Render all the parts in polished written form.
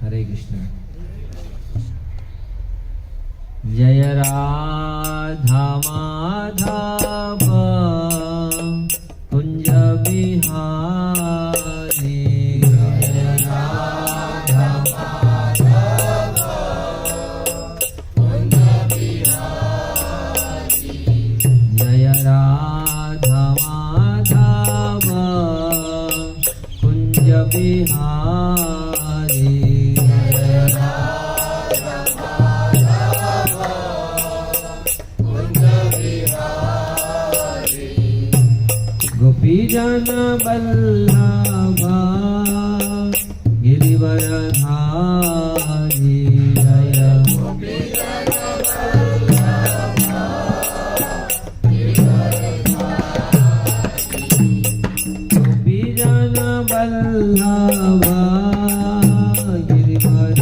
हरे कृष्ण। जय राधा माधव कुंज बिहारी, जय राधा माधव कुंज बिहारी, जय राधा माधव कुंज बिहारी, जय राधा माधव कुंज बिहारी, गोपीजन बल्लभा गिरिवरधारी, जय गोपीजन बल्लभा गिरिवरधारी, गोपीजन बल्लभा गिरिवरधारी,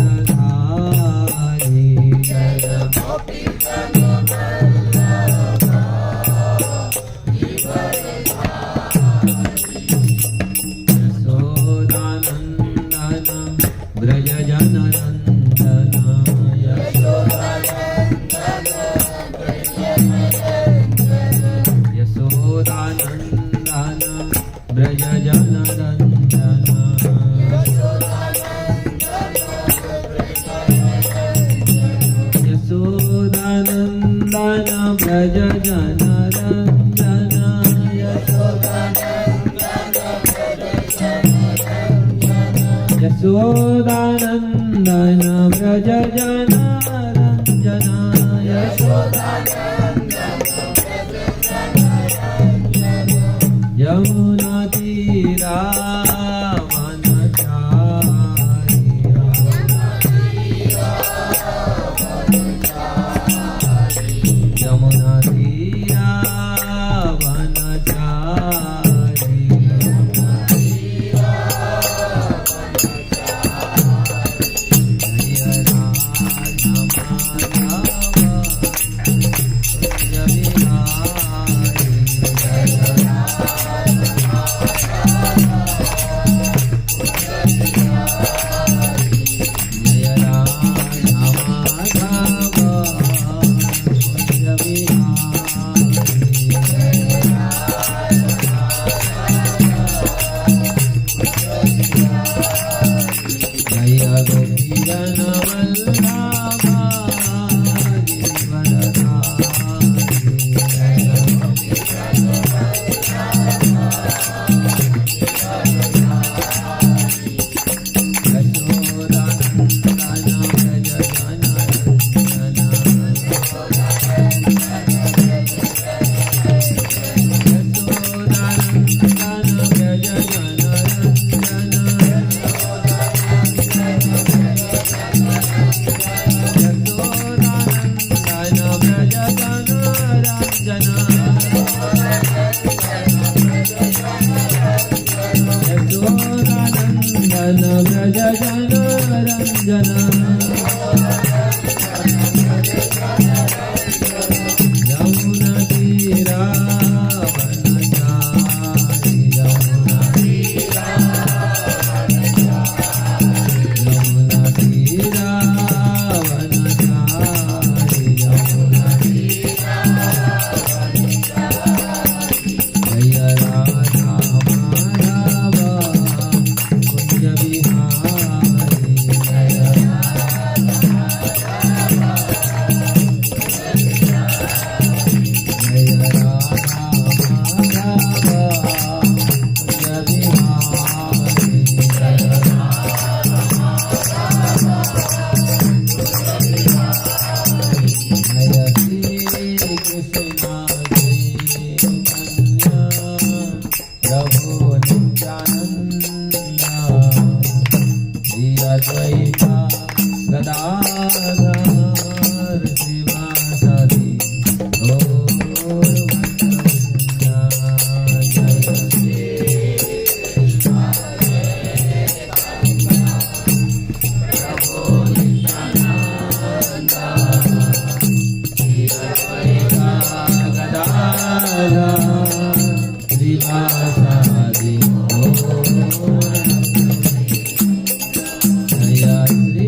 जय गोपीजन बल्लभा यशोदानंदन ब्रज जन नंदन, यशोदानंदन ब्रज जन नंदन, यशोदानंदन ब्रज जन रंजन, यशोदानंदन ब्रज जन रंजन, यमुना तीरा वनचारी, यमुना तीरा वनचारी, जय राधा माधव कुंज बिहारी, जय जय राधा माधव कुंज बिहारी, जय गोपीजन वल्लभा गिरिवरधारी, जय गोपीजन यशोदानंदन ब्रज जन रंजन, यशोदानंदन ब्रज जन रंजन, यशोदानंदन ब्रज जन रंजन, यशोदानंदन ब्रज जन रंजन, यमुना तीरा वनचारी, यमुना तीरा वनचारी, यमुना जय राधा माधव कुंज बिहारी, जय जय राधा माधव कुंज बिहारी, जय जय श्री कृष्ण चैतन्य प्रभु नित्यानंद, श्री अद्वैता गदाधर श्रीवासदि गौरभक्तवृंद, जय श्री कृष्ण चैतन्य प्रभु नित्यानंद, श्री अद्वैता गदाधर श्रीवासदि गौरभक्तवृंद, जय श्री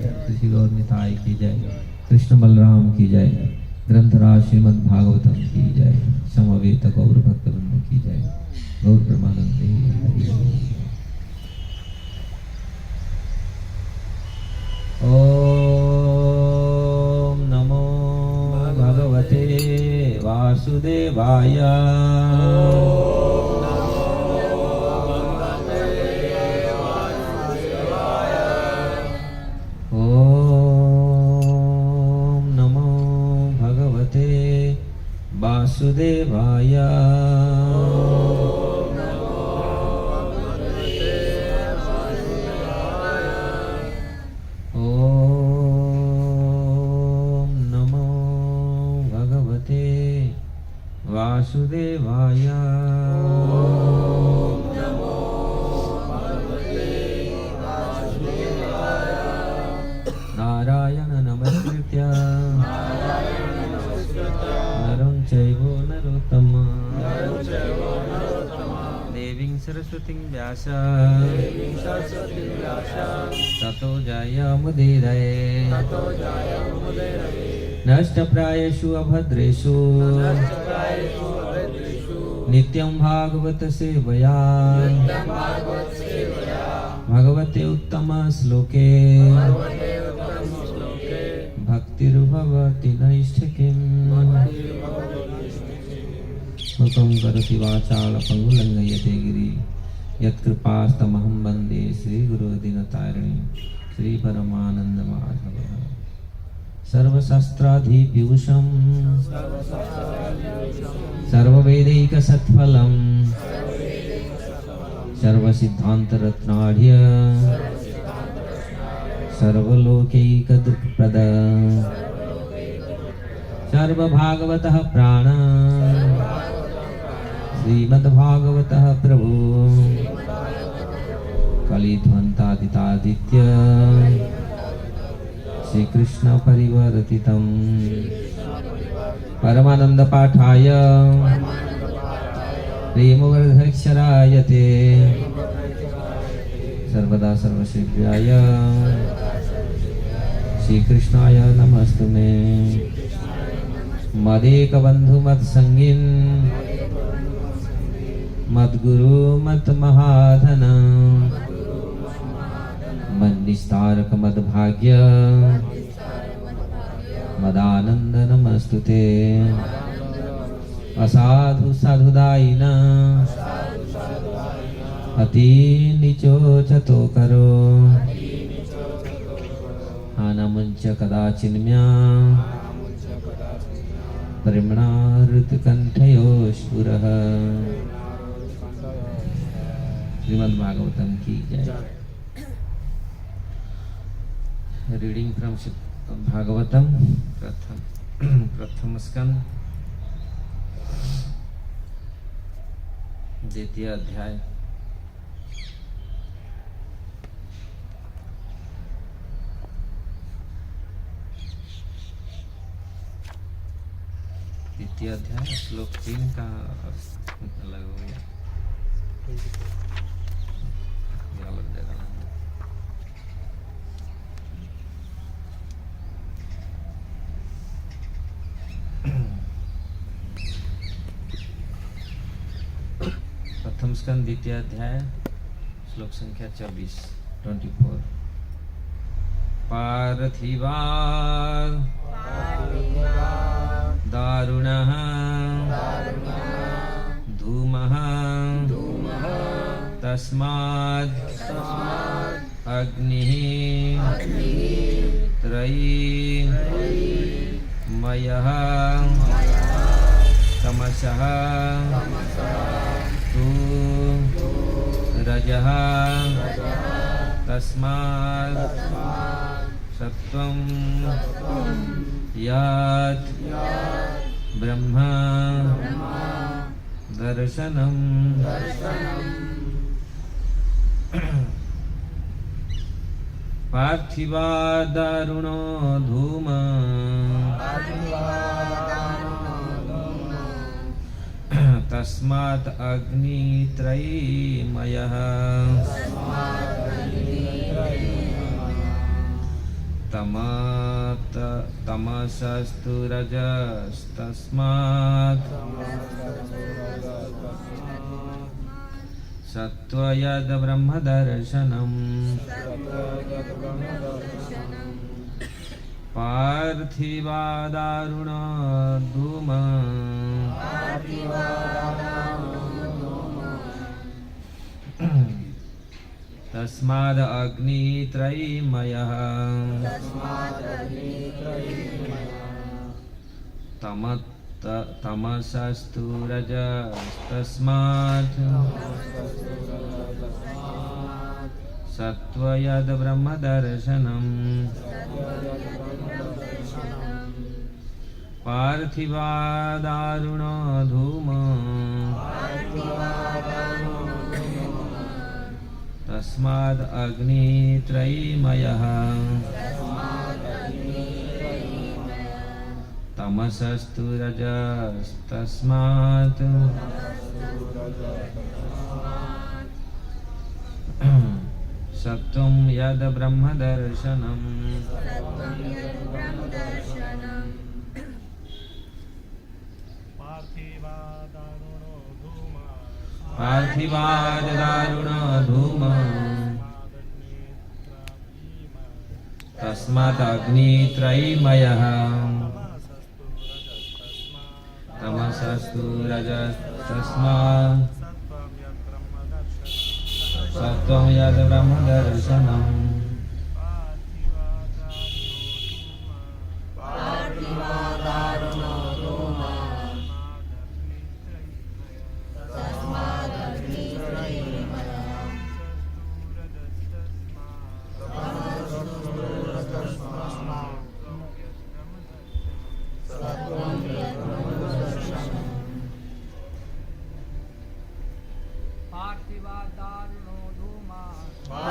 श्री गौर निताय की जय। कृष्ण बलराम की जय। ग्रंथराज श्रीमद् भागवतम की जय। समवेत गौर भक्तवृंद की जय। गौर प्रेमानंदे हरि ओम। ओम नमो भगवते वासुदेवाय। ओम नमो भगवते वासुदेवाय। ओम नमो भगवते वासुदेवाय। नारायण नमस्कृत्य नरं चैव नरोत्तमं देवीं सरस्वतीं व्यास ततो जयमुदीरये। नष्टप्रायेषु अभद्रेषु नित्यं भागवत सेवया भगवते उत्तम श्लोके भक्तिर्भवति नैष्ठिकीम्। मुखं करोति वाचाल पंगुलंघयते गिरि यत्कृपास्तमहं वन्दे श्रीगुरुदीनतारिणीं श्रीपरमानन्द माधवः। सर्वशास्त्राधिपीयूषं सर्ववेदैकसत्फलं सर्वसिद्धान्तरत्नाढ्य सर्वलोकैकदृक्प्रद सर्वभागवतः प्राण श्रीमद्भागवतः प्रभु कलिध्वंतादितादित्य श्रीकृष्ण परिवर्तितं परमानंद पाठाय प्रेमवर्धक्षराय ते सर्वदा सर्वसेव्याय श्रीकृष्णाय नमस्तुमे। मदेकबन्धु मत्संगिन् मद्गुरु मद्महाधन मन्निस्तारक मद्भाग्य मदानंद नमस्तुते। असाधु साधुदायिन अति निचोचतो करो आनमुंच कदाचिन्म्या परिमणाऋतकण्ठयोऽशुरः। श्रीमद् भागवतम की जय। रीडिंग फ्रॉम भागवतम प्रथम स्कंद द्वितीय अध्याय। द्वितीय अध्याय श्लोक 3 का अलग हो गया, अलग जगह। प्रथम स्कंद द्वितीय अध्याय श्लोक संख्या 24। पार्थिवा दारुणः धूमः तस्माद् अग्निः त्रयीमयः तमसः तु रजः तस्मात् सत्वं यत् ब्रह्म दर्शनम्। पार्थिवा दारुणो धूम तस्मात् अग्नित्रयीमयः तमसस्तु रजस्तस्मात् सत्त्वयद् ब्रह्मदर्शनम् पार्थिवादारुणो धूम तस्माद् अग्नित्रयीमयः तमसस्तु रजस्तस्मात् सत्त्वयद् ब्रह्मदर्शनम् पार्थिवादारुणो धूम तस्माद् अग्नित्रयीमयः तमसस्तु रजस्तस्मात् सत्त्वं यद् ब्रह्मदर्शनम् पार्थिवादारुणो धूम तस्मात् अग्नित्रयीमयः तमसस्तु रजस्तस्मात् सत्त्वं यद् ब्रह्मदर्शनम्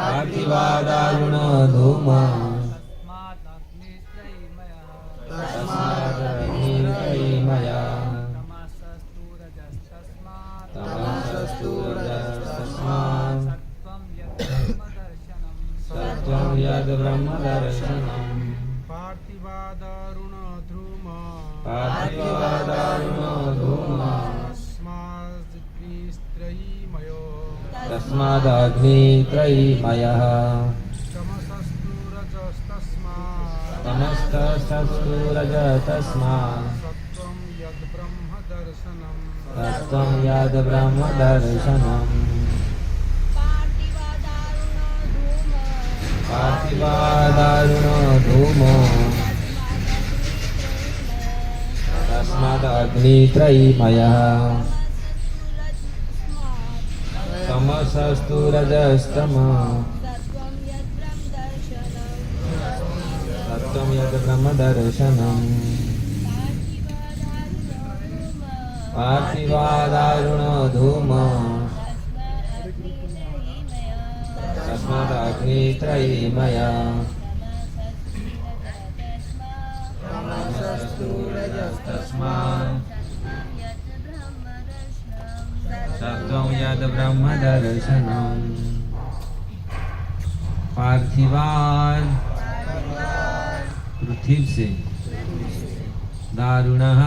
पार्थिवादारुणो धूम तस्माद् अग्नित्रयीमयः तमसस्तु रजस्तस्मात् सत्त्वं यद् ब्रह्मदर्शनम् पार्थिवादारुणो धूम तस्माद् अग्नित्रयीमयः तमसस्तु रजस्तस्मात् सत्त्वं यद् ब्रह्मदर्शनम् पार्थिवादारुणो धूमो तस्माद् अग्नित्रयीमयः तमसस्तु रजस्तस्मात् सत्त्वं यद् ब्रह्मदर्शनम् पार्थिवादारुणो धूमो तस्माद् अग्नित्रयीमयः तमसस्तु रजस्तस्मात् सत्त्वं यद् ब्रह्मदर्शनम् पार्थिवाद पृथ्वी से दारुणः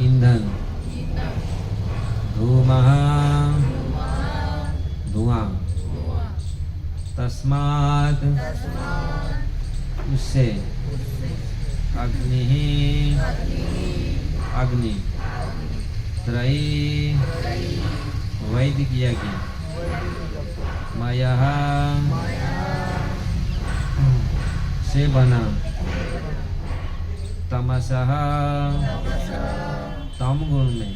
ईंधन धूमः धुआं तस्मात् उससे अग्नि अग्नि त्रयी वैदिक यज्ञ मयः से बना तमसः तम गुण में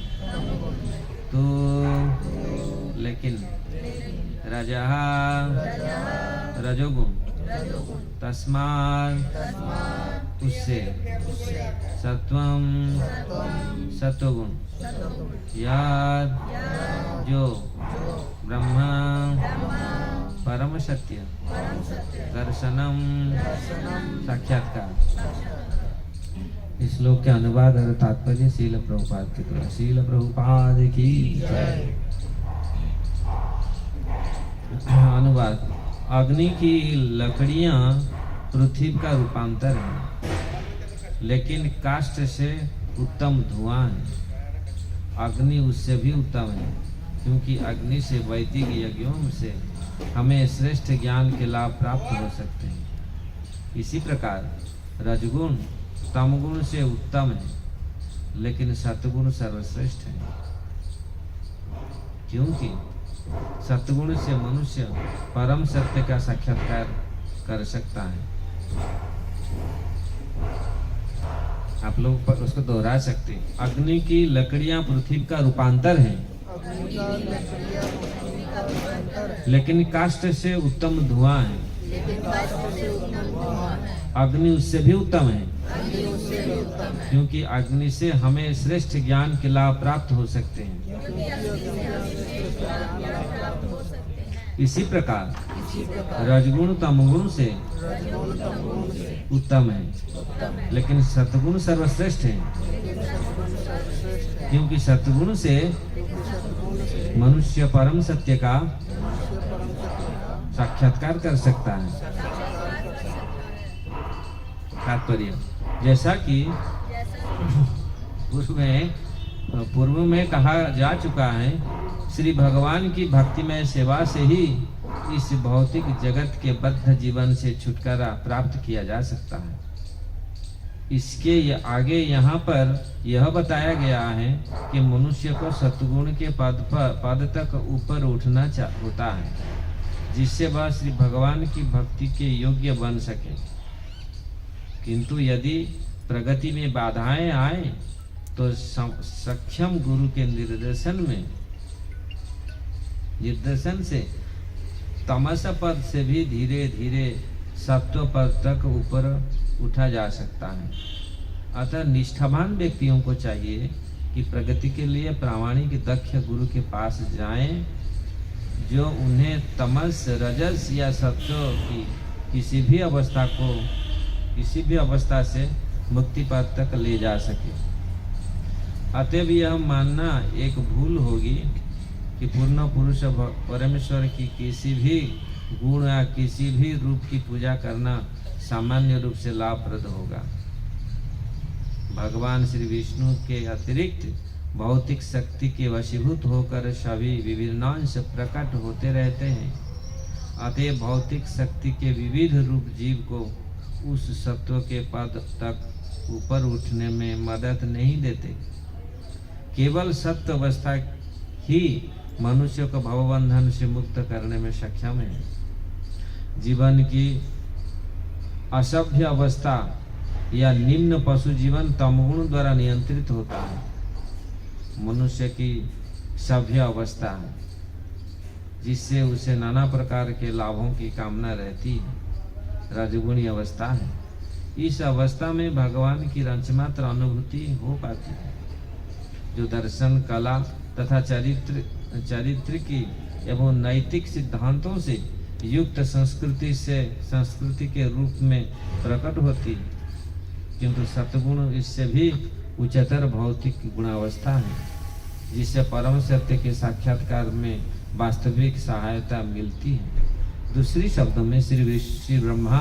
तो लेकिन रजः रजोगुण तस्मात् उससे सत्वम सत्वगुण याद जो ब्रह्म परम सत्य दर्शनम साक्षात्कार। इस श्लोक के अनुवाद और तात्पर्य शील प्रभुपाद के द्वारा। शील प्रभुपाद की जय। अनुवाद अग्नि की लकड़ियां पृथ्वी का रूपांतर है, लेकिन काष्ठ से उत्तम धुआं है। अग्नि उससे भी उत्तम है, क्योंकि अग्नि से वैदिक यज्ञों से हमें श्रेष्ठ ज्ञान के लाभ प्राप्त हो सकते हैं। इसी प्रकार रजगुण तमगुण से उत्तम है, लेकिन सतगुण सर्वश्रेष्ठ है, क्योंकि सतगुण से मनुष्य परम सत्य का साक्षात्कार कर सकता है। आप लोग उसको दोहरा सकते हैं। अग्नि की लकड़ियां पृथ्वी का रूपांतर है, लेकिन काष्ठ से उत्तम धुआं है। अग्नि उससे भी उत्तम है, क्योंकि अग्नि से हमें श्रेष्ठ ज्ञान के लाभ प्राप्त हो सकते हैं। इसी प्रकार रजगुण तमगुण से उत्तम है, लेकिन सतगुण सर्वश्रेष्ठ है, क्योंकि सतगुण से मनुष्य परम सत्य का साक्षात्कार कर सकता है। तात्पर्य, जैसा कि पूर्व में कहा जा चुका है, श्री भगवान की भक्तिमय सेवा से ही इस भौतिक जगत के बद्ध जीवन से छुटकारा प्राप्त किया जा सकता है। इसके आगे यहाँ पर यह बताया गया है कि मनुष्य को सतगुण के पद तक ऊपर उठना होता है, जिससे वह श्री भगवान की भक्ति के योग्य बन सके। किंतु यदि प्रगति में बाधाएं आए तो सक्षम गुरु के निर्देशन से तमस पद से भी धीरे धीरे सत्व पद तक ऊपर उठा जा सकता है। अतः निष्ठावान व्यक्तियों को चाहिए कि प्रगति के लिए प्रामाणिक दक्ष गुरु के पास जाएं, जो उन्हें तमस, रजस या सत्व की किसी भी अवस्था से मुक्ति पद तक ले जा सके। अतएव यह मानना एक भूल होगी कि पूर्ण पुरुष परमेश्वर की किसी भी गुण या किसी भी रूप की पूजा करना सामान्य रूप से लाभप्रद होगा। भगवान श्री विष्णु के अतिरिक्त भौतिक शक्ति के वशीभूत होकर सभी विभिन्नांश प्रकट होते रहते हैं। अतः भौतिक शक्ति के विविध रूप जीव को उस सत्व के पद तक ऊपर उठने में मदद नहीं देते। केवल सत्य अवस्था ही मनुष्य को भवबंधन से मुक्त करने में सक्षम है। जीवन की असभ्य अवस्था या निम्न पशु जीवन तमगुण द्वारा नियंत्रित होता है। मनुष्य की सभ्य अवस्था है, जिससे उसे नाना प्रकार के लाभों की कामना रहती है, रजगुणी अवस्था है। इस अवस्था में भगवान की रंचमात्र अनुभूति हो पाती है, जो दर्शन, कला तथा चरित्र की एवं नैतिक सिद्धांतों से युक्त संस्कृति के रूप में प्रकट होती है। किंतु सतगुण इससे भी उच्चतर भौतिक गुणावस्था है, जिससे परम सत्य के साक्षात्कार में वास्तविक सहायता मिलती है। दूसरी शब्दों में श्री ब्रह्मा,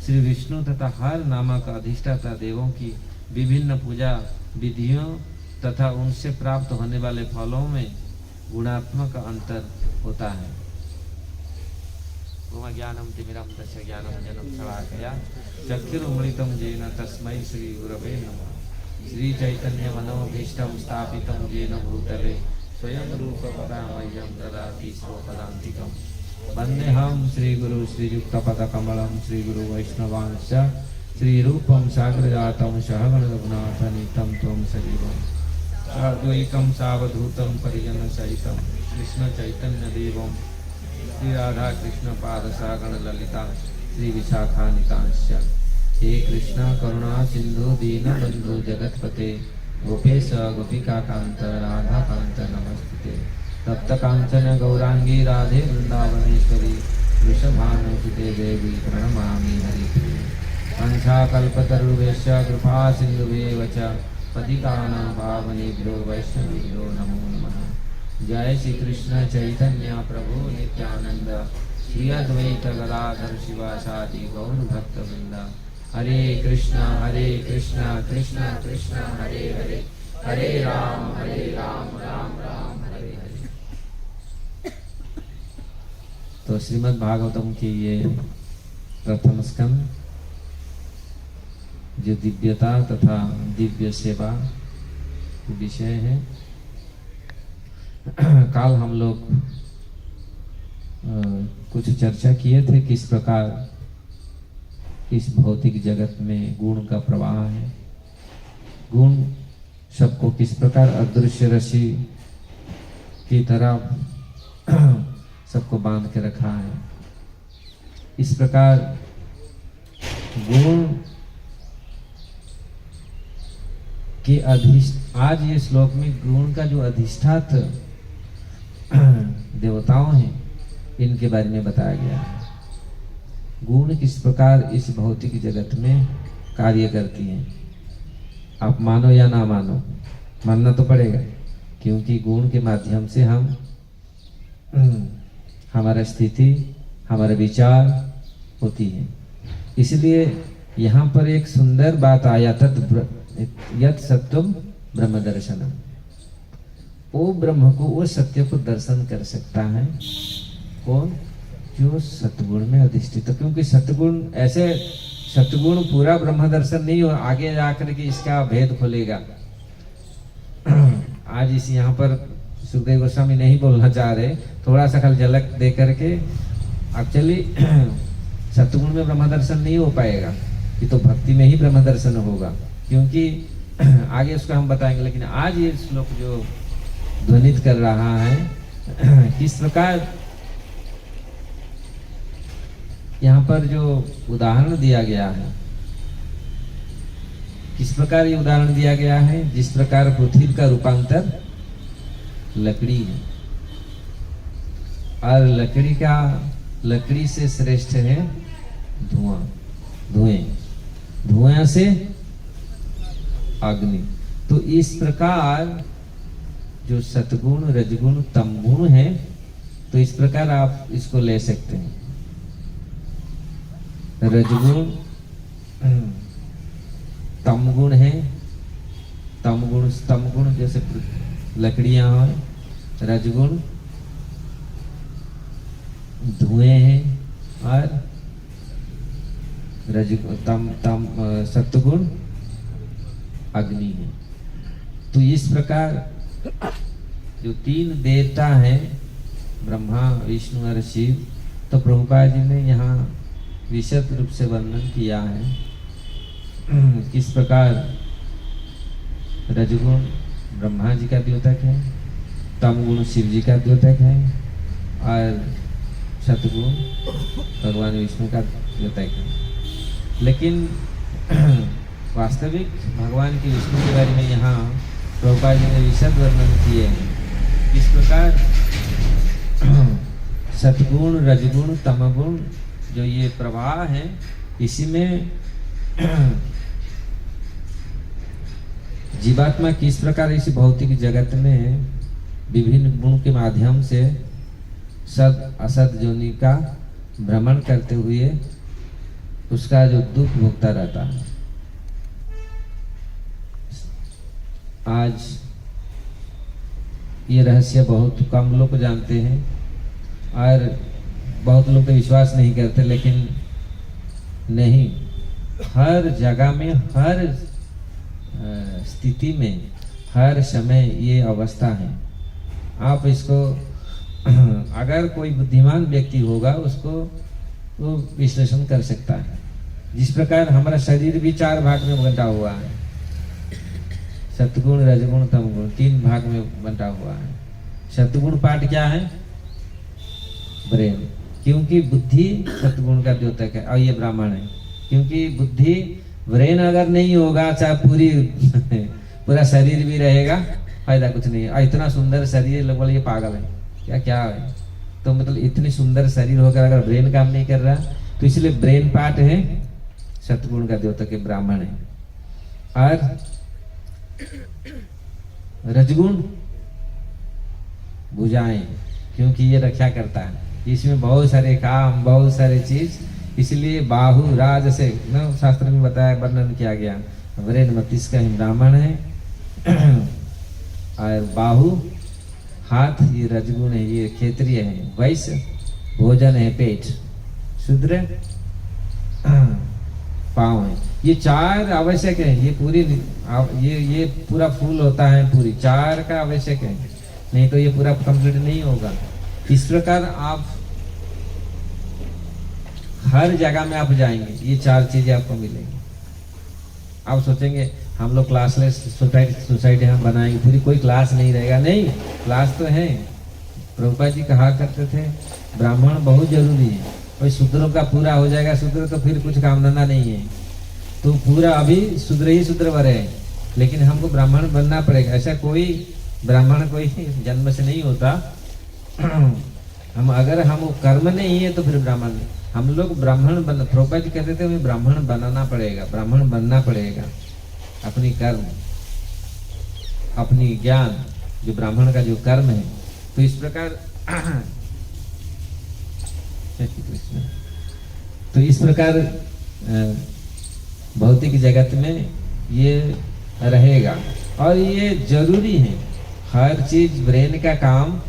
श्री विष्णु तथा हर नामक अधिष्ठाता देवों की विभिन्न पूजा विधियों तथा उनसे प्राप्त होने वाले फलों में गुणात्मक अंतर होता है। ज्ञानम तिमिरम तस्य ज्ञानंजनं शलाकया चक्षुरुन्मिलितं येन तस्मै श्री गुरवे नमः। श्री चैतन्य मनोभीष्टं स्थापितं येन भूतले स्वयं रूप पदामह्यं ददाति स्वपदान्तिकम्। वन्देऽहं श्रीगुरु श्रीयुक्तपदकमलं श्रीगुरु वैष्णवांश्च श्रीरूपं साग्रजातं सहगण रघुनाथान्वितं त्वं सजीवम् साद्वैतं सावधूतं परिजनसहितं कृष्ण चैतन्य देवं श्री राधा कृष्ण पादसागण ललिता श्री विशाखान्वितांश्च। हे कृष्ण करुणा सिंधु दीनबंधु जगत्पते गोपेश गोपिकाकांत राधाकांत नमस्ते। तप्त कांचन गौरांगी राधे वृंदावनेश्वरी वृषभानुसुते देवी प्रणमामि हरिप्रिये। वंशाकल्पतरुभ्यश्च कृपा सिन्धुभ्येव च पतितानां पावनेभ्यो वैष्णवेभ्यो नमो नमः। जय श्री कृष्ण चैतन्य प्रभु नित्यानंद श्री अद्वैत गदाधर शिवासादि गौर भक्त वृंदा। हरे कृष्णा कृष्णा कृष्णा हरे हरे, हरे राम राम राम हरे हरे। तो श्रीमद् भागवतम की ये प्रथम स्कंद जो दिव्यता तथा दिव्य सेवा विषय है। काल हम लोग कुछ चर्चा किए थे किस प्रकार इस भौतिक जगत में गुण का प्रवाह है, गुण सबको किस प्रकार अदृश्य रस्सी की तरह सबको बांध के रखा है। इस प्रकार गुण के आज ये श्लोक में गुण का जो अधिष्ठात देवताओं हैं इनके बारे में बताया गया है। गुण किस प्रकार इस भौतिक जगत में कार्य करती हैं। आप मानो या ना मानो, मानना तो पड़ेगा, क्योंकि गुण के माध्यम से हम हमारा स्थिति, हमारा विचार होती है। इसलिए यहाँ पर एक सुंदर बात आया, यत् सत्यम ब्रह्म दर्शनम। वो ब्रह्म को, वो सत्य को दर्शन कर सकता है कौन? जो सतगुण में अधिष्ठित है। क्योंकि सतगुण, ऐसे सतगुण पूरा ब्रह्म दर्शन नहीं हो, आगे जाकर के इसका भेद खुलेगा। आज इस यहाँ पर सुखदेव गोस्वामी नहीं बोलना चाह रहे, थोड़ा सा खाली झलक दे करके एक्चुअली सतगुण में ब्रह्म दर्शन नहीं हो पाएगा, ये तो भक्ति में ही ब्रह्म दर्शन होगा, क्योंकि आगे उसको हम बताएंगे। लेकिन आज ये श्लोक जो ध्वनित कर रहा है किस प्रकार यहाँ पर जो उदाहरण दिया गया है, किस प्रकार ये उदाहरण दिया गया है। जिस प्रकार पृथ्वी का रूपांतर लकड़ी है और लकड़ी से श्रेष्ठ है धुआं से अग्नि। तो इस प्रकार जो सतगुण, रजगुण, तमगुण है, तो इस प्रकार आप इसको ले सकते हैं। रजगुण तमगुण है, तमगुण जैसे लकड़ियां हैं, रजगुण धुएं हैं और सत्वगुण अग्नि है। तो इस प्रकार जो तीन देवता हैं, ब्रह्मा, विष्णु और शिव, तो प्रभुपाद जी ने यहाँ विशद रूप से वर्णन किया है किस प्रकार रजगुण ब्रह्मा जी का द्योतक है, तमगुण शिव जी का द्योतक है और सतगुण भगवान विष्णु का द्योतक है। लेकिन वास्तविक भगवान के विष्णु के बारे में यहाँ प्रभुपाद जी ने विशद वर्णन किए हैं। इस प्रकार सतगुण, रजगुण, तमगुण जो ये प्रवाह है, इसी में जीवात्मा किस प्रकार इस भौतिक जगत में विभिन्न गुण के माध्यम से सद असद जोनि का भ्रमण करते हुए उसका जो दुख भोगता रहता है। आज ये रहस्य बहुत कम लोग जानते हैं और बहुत लोग तो विश्वास नहीं करते, लेकिन नहीं, हर जगह में, हर स्थिति में, हर समय ये अवस्था है। आप इसको अगर कोई बुद्धिमान व्यक्ति होगा उसको वो विश्लेषण कर सकता है। जिस प्रकार हमारा शरीर भी 4 भाग में बंटा हुआ है, सतगुण, रजगुण, तमगुण 3 भाग में बंटा हुआ है। सतगुण पार्ट क्या है? ब्रेन, क्योंकि बुद्धि सतगुण का द्योतक है और ये ब्राह्मण है। क्योंकि बुद्धि, ब्रेन अगर नहीं होगा, चाहे पूरा शरीर भी रहेगा, फायदा कुछ नहीं है। इतना सुंदर शरीर, लोग बोले ये पागल है, क्या है। तो मतलब इतनी सुंदर शरीर होकर अगर ब्रेन काम नहीं कर रहा, तो इसलिए ब्रेन पार्ट है सतगुण का द्योतक है, ब्राह्मण है। और रजगुण भुजाएं, क्योंकि ये रक्षा करता है। इसमें बहुत सारे काम, बहुत सारे चीज, इसलिए बाहु राज से न शास्त्र में बताया, वर्णन किया गया। वरेन मस्तिष्क है ब्राह्मण है, और बाहु हाथ ये रजगुण है, ये क्षेत्रीय है। वैश्य भोजन है पेट, शूद्र पाँव है। ये चार आवश्यक है। ये पूरी ये पूरा फूल होता है, पूरी चार का आवश्यक है, नहीं तो ये पूरा कंप्लीट नहीं होगा। इस प्रकार आप हर जगह में आप जाएंगे, ये चार चीजें आपको मिलेंगी। आप सोचेंगे हम लोग क्लासलेस सोसाइटी हम बनाएंगे, पूरी कोई क्लास नहीं रहेगा। नहीं, क्लास तो है। प्रभुपाद जी कहा करते थे ब्राह्मण बहुत जरूरी है, कोई शूद्रों का पूरा हो जाएगा, शूद्र तो फिर कुछ काम धंधा नहीं है, तो पूरा अभी शूद्र ही शूद्र बने, लेकिन हमको ब्राह्मण बनना पड़ेगा। ऐसा कोई ब्राह्मण कोई जन्म से नहीं होता। हम अगर हम कर्म नहीं है तो फिर ब्राह्मण, हम लोग ब्राह्मण बन, प्रभुपाद जी कहते थे हमें ब्राह्मण बनाना पड़ेगा, ब्राह्मण बनना पड़ेगा। अपनी कर्म, अपनी ज्ञान, जो ब्राह्मण का जो कर्म है, तो इस प्रकार तो इस प्रकार भौतिक जगत में ये रहेगा, और ये जरूरी है। हर चीज ब्रेन का काम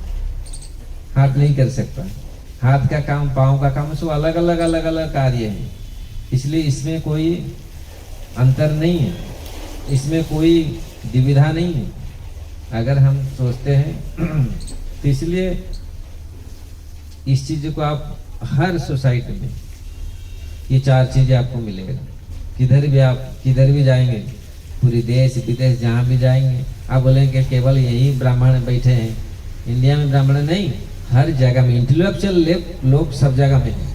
हाथ नहीं कर सकता, हाथ का काम, पाँव का काम, सब अलग अलग अलग अलग कार्य है। इसलिए इसमें कोई अंतर नहीं है, इसमें कोई दुविधा नहीं है अगर हम सोचते हैं। तो इसलिए इस चीज को आप हर सोसाइटी में ये चार चीजें आपको मिलेगा। किधर भी जाएंगे, पूरी देश विदेश जहाँ भी जाएंगे, आप बोलेंगे केवल यही ब्राह्मण बैठे हैं, इंडिया में ब्राह्मण नहीं, हर जगह में इंटेलेक्चुअल लोग सब जगह में है।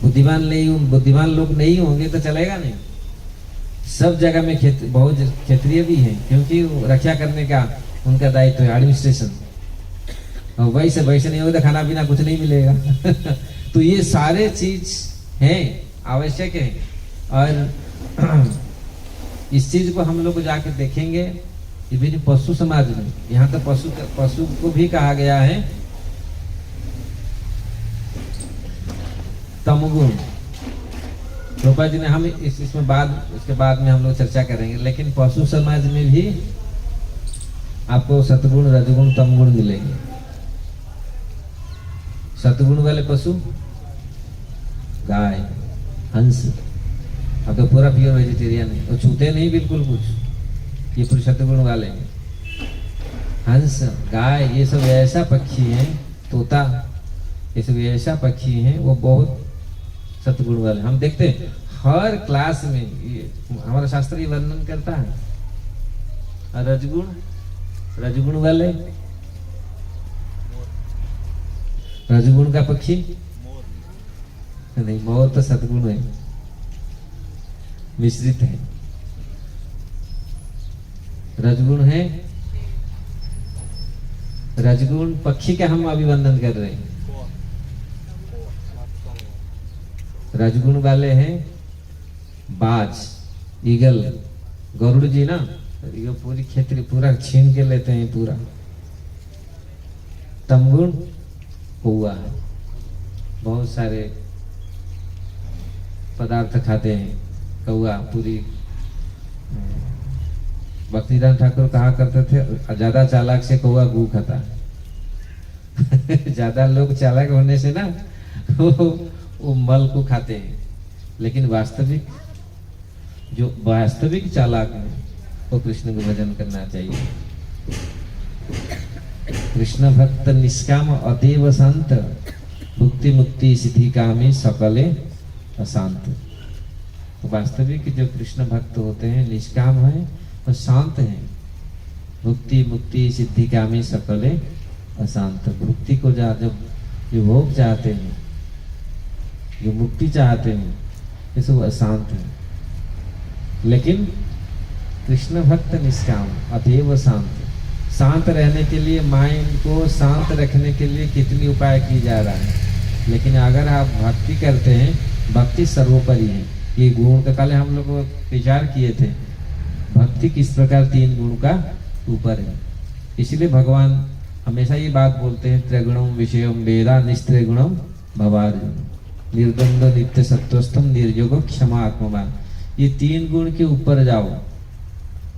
बुद्धिमान लोग नहीं होंगे तो चलेगा नहीं। सब जगह में बहुत क्षेत्रीय भी हैं, क्योंकि रक्षा करने का उनका दायित्व है, एडमिनिस्ट्रेशन। और वैसे नहीं होगा तो खाना पीना कुछ नहीं मिलेगा। तो ये सारे चीज हैं, आवश्यक है। और इस चीज को हम लोग जाके देखेंगे विभिन्न पशु समाज में, यहाँ तो पशु को भी कहा गया है तमगुण। रूपा जी ने हम इसके बाद में हम लोग चर्चा करेंगे, लेकिन पशु समाज में भी आपको सतगुण, रजगुण, तमगुण मिलेंगे। सतगुण वाले पशु गाय, हंस, अब तो पूरा प्योर वेजिटेरियन है, वो छूते नहीं बिल्कुल कुछ, ये पूरे सतगुण वाले हैं। हंस, गाय, ये सब ऐसा पक्षी है, तोता, ये सब ऐसा पक्षी है, वो बहुत सतगुण वाले। हम देखते हैं हर क्लास में, ये हमारा शास्त्र ये वर्णन करता है। और रजगुण वाले, रजगुण का पक्षी नहीं, मोर तो सतगुण है, मिश्रित है। रजगुण है, रजगुण पक्षी का हम अभिवंदन कर रहे हैं। रजगुण वाले हैं बाज, ईगल, गरुड़ जी ना, ये पूरी खेती पूरा छीन के लेते हैं पूरा। तमगुण कौआ है, बहुत सारे पदार्थ खाते हैं कौआ पूरी। भक्तिदान ठाकुर कहा करते थे ज्यादा चालाक से कौआ गू खाता है। ज्यादा लोग चालाक होने से ना वो मल को खाते हैं, लेकिन वास्तविक चालाक है वो कृष्ण को भजन करना चाहिए। कृष्ण भक्त निष्काम अतीव शांत, भुक्ति मुक्ति सिद्धि कामी सकले अशांत। तो वास्तविक जो कृष्ण भक्त होते हैं निष्काम है और शांत है। भुक्ति मुक्ति सिद्धि कामी सकले अशांत। भुक्ति को जब जो भोग चाहते हैं, जो मुक्ति चाहते हैं, ये सब अशांत है। लेकिन कृष्ण भक्त निष्काम अतीव शांत। शांत रहने के लिए, माइंड को शांत रखने के लिए कितनी उपाय की जा रहा है, लेकिन अगर आप भक्ति करते हैं, भक्ति सर्वोपरि है। ये गुण का कल हम लोग विचार किए थे, भक्ति किस प्रकार 3 गुण का ऊपर है। इसलिए भगवान हमेशा ये बात बोलते हैं, त्रिगुणम विषयम वेदा निस्त्रिगुणम भवार्जुन। निर्द्वंद्व नित्य सत्वस्थम निर्योग क्षमा आत्मवान। ये 3 गुण के ऊपर जाओ।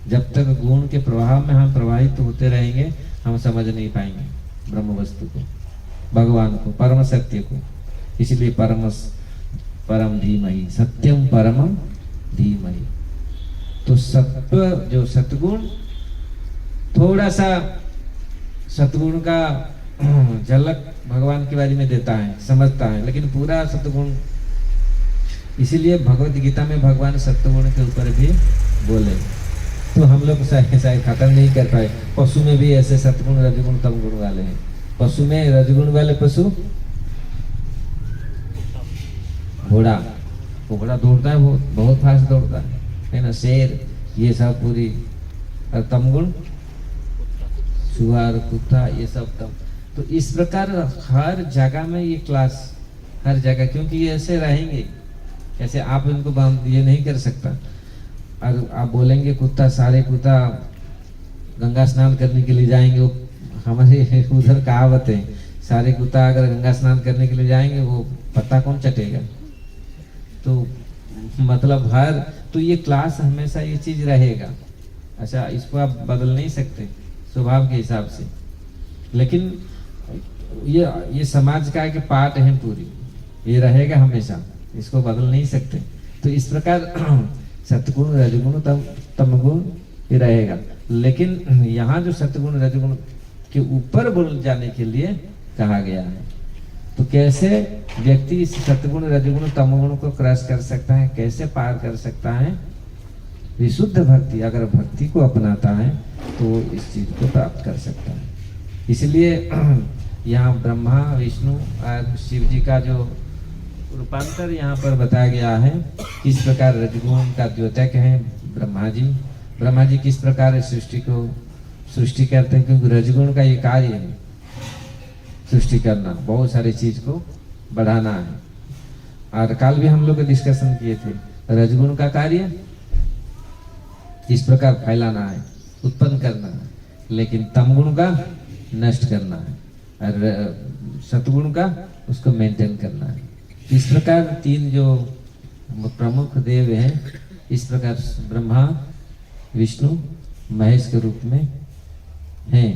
जब तक गुण के प्रभाव में हम प्रवाहित होते रहेंगे, हम समझ नहीं पाएंगे ब्रह्म वस्तु को, भगवान को, परम सत्य को। इसलिए परम धीमहि, सत्यम परमम धीमहि। तो सत्व, जो सतगुण, थोड़ा सा सतगुण का झलक भगवान के बारे में देता है, समझता है, लेकिन पूरा सतगुण। इसीलिए भगवत गीता में भगवान सत्वगुण के ऊपर भी बोले। तो हम लोग शायद खत्म नहीं कर पाए। पशु में भी ऐसे सतगुण, रजगुण, तमगुण वाले हैं। पशु में रजगुण वाले पशु, घोड़ा दौड़ता है, बहुत फास्ट दौड़ता है ना, शेर, ये सब पूरी। और तमगुण सुअर, कुत्ता, ये सब तम। तो इस प्रकार हर जगह में ये क्लास, हर जगह, क्योंकि ये ऐसे रहेंगे, ऐसे आप इनको ये नहीं कर सकता। और आप बोलेंगे कुत्ता, सारे कुत्ता गंगा स्नान करने के लिए जाएंगे, वो हमारे उधर कहावत है, सारे कुत्ता अगर गंगा स्नान करने के लिए जाएंगे, वो पत्ता कौन चटेगा। तो मतलब तो ये क्लास हमेशा ये चीज रहेगा। अच्छा, इसको आप बदल नहीं सकते स्वभाव के हिसाब से, लेकिन ये समाज का एक पार्ट है पूरी, ये रहेगा हमेशा, इसको बदल नहीं सकते। तो इस प्रकार सतगुण, रजगुण, तमगुण ये रहेगा। लेकिन यहाँ जो सतगुण, रजगुण के ऊपर बोल जाने के लिए कहा गया है। तो कैसे व्यक्ति इस सतगुण, रजगुण, तमगुण को क्रॉस कर सकता है, कैसे पार कर सकता है? विशुद्ध भक्ति, अगर भक्ति को अपनाता है तो इस चीज को प्राप्त कर सकता है। इसलिए यहाँ ब्रह्मा, विष्णु और शिव जी का जो रूपांतर यहाँ पर बताया गया है, किस प्रकार रजगुण का द्योतक है ब्रह्मा जी किस प्रकार सृष्टि करते हैं, क्योंकि रजगुण का ये कार्य है सृष्टि करना, बहुत सारी चीज को बढ़ाना है। और कल भी हम लोग डिस्कशन किए थे, रजगुण का कार्य इस प्रकार फैलाना है, उत्पन्न करना है, लेकिन तमगुण का नष्ट करना है, और सतगुण का उसको मेंटेन करना है। इस प्रकार 3 जो प्रमुख देव हैं, इस प्रकार ब्रह्मा, विष्णु, महेश के रूप में हैं।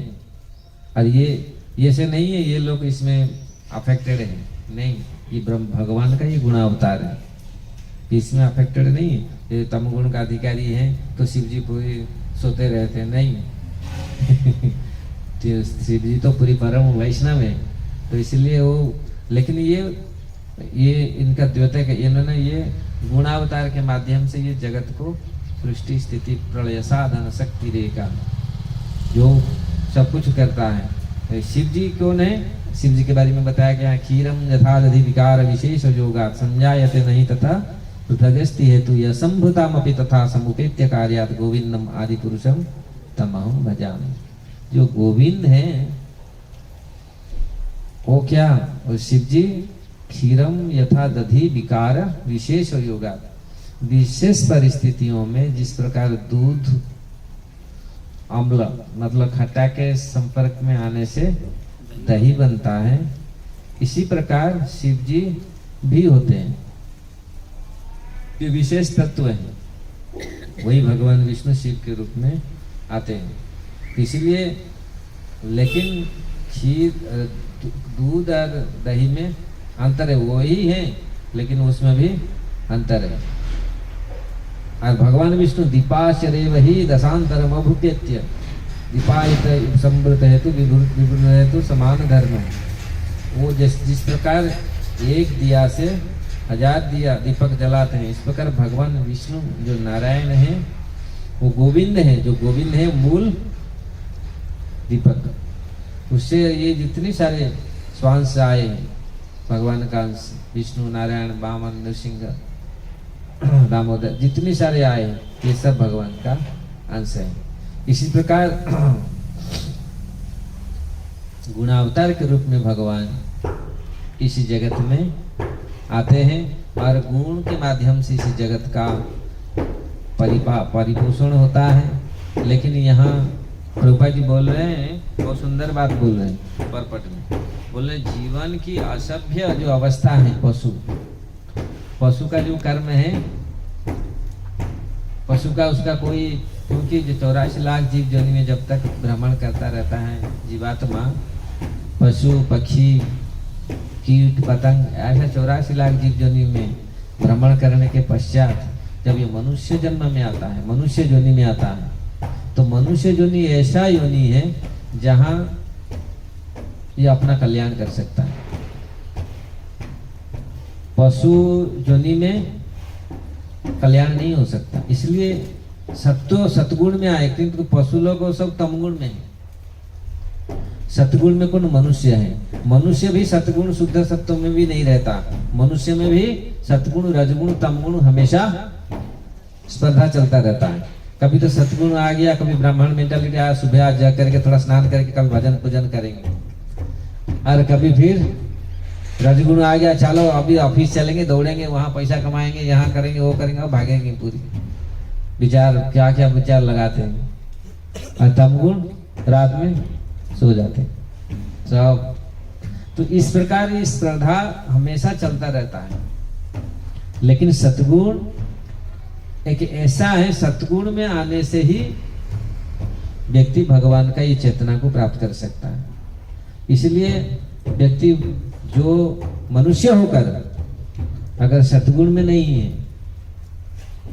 और ये से नहीं है ये लोग इसमें अफेक्टेड हैं, नहीं, ये ब्रह्म भगवान का ये गुणावतार है, इसमें अफेक्टेड नहीं है। ये तमगुण का अधिकारी है तो शिव जी पूरी सोते रहते, नहीं तो शिव जी तो पूरी परम वैष्णव है, तो इसलिए वो, लेकिन ये इनका द्योतक है, इन्होंने ये गुणावतार के माध्यम से ये जगत को सृष्टि, स्थिति, प्रलय, साधन, शक्ति रेखा, जो सब कुछ करता है। शिव जी कौन है? शिव जी के बारे में बताया गया है, क्षीरम यथा दधि विकार विशेष योगात् संजायते नहीं तथा पृथगस्ति हेतु असंभूतामपि तथा समुपेत्य कार्यात् गोविंदम आदि पुरुषम तमहं भजामि। जो गोविंद है वो क्या? और शिव जी क्षीरम यथा दधि विकार विशेष योगात्, विशेष परिस्थितियों में जिस प्रकार दूध अम्ल मतलब खट्टा के संपर्क में आने से दही बनता है, इसी प्रकार शिव जी भी होते हैं। ये विशेष तत्व है, वही भगवान विष्णु शिव के रूप में आते हैं। इसलिए लेकिन खीर, दूध और दही में अंतर है, वही है लेकिन उसमें भी अंतर है। और भगवान विष्णु दीपाशरेव ही दशांतरम अभुपेत्य, दीपायित संवृत हेतु विवृत हेतु समान धर्म है। वो जिस प्रकार एक दिया से 1000 दिया दीपक जलाते हैं, इस प्रकार भगवान विष्णु जो नारायण है वो गोविंद है, जो गोविंद है मूल दीपक, उससे ये जितने सारे स्वांश आए भगवान का अंश, विष्णु, नारायण, वामन, नृसिंह, दामोदर, जितने सारे आए ये सब भगवान का अंश है। इसी प्रकार गुणावतार के रूप में भगवान इस जगत में आते हैं और गुण के माध्यम से इस जगत का परिपोषण होता है। लेकिन यहाँ प्रभुपाद जी बोल रहे हैं, बहुत सुंदर बात बोल रहे हैं परपट में। बोल रहे जीवन की असभ्य जो अवस्था है, पशु का जो कर्म है, पशु का उसका कोई, क्योंकि जो 84 लाख जीव जोनि में जब तक भ्रमण करता रहता है जीवात्मा, पशु पक्षी कीट पतंग, ऐसा 84 लाख जीव जोनि में भ्रमण करने के पश्चात जब ये मनुष्य जन्म में आता है, मनुष्य योनि में आता है, तो मनुष्य योनि ऐसा योनि है जहां ये अपना कल्याण कर सकता है। पशु योनि में कल्याण नहीं हो सकता, इसलिए सतगुण में आए, क्योंकि पशु लोग सब तमगुण में है। सतगुण में कौन? मनुष्य है। मनुष्य भी सतगुण शुद्ध सत्व में भी नहीं रहता, मनुष्य में भी सतगुण रजगुण तमगुण हमेशा स्पर्धा चलता रहता है। कभी तो सतगुण आ गया, कभी ब्राह्मण मेंटालिटी आया, सुबह आज जा करके थोड़ा स्नान करके कभी भजन पूजन करेंगे, और कभी फिर रजगुण आ गया, चलो अभी ऑफिस चलेंगे, दौड़ेंगे, वहां पैसा कमाएंगे, यहाँ करेंगे, वो करेंगे, और भागेंगे पूरी विचार, क्या क्या विचार लगाते हैं। और तमगुण रात में सो जाते सब। तो इस प्रकार ये स्पर्धा हमेशा चलता रहता है। लेकिन सतगुण एक ऐसा है, सतगुण में आने से ही व्यक्ति भगवान का ये चेतना को प्राप्त कर सकता है। इसलिए व्यक्ति जो मनुष्य होकर अगर सतगुण में नहीं है,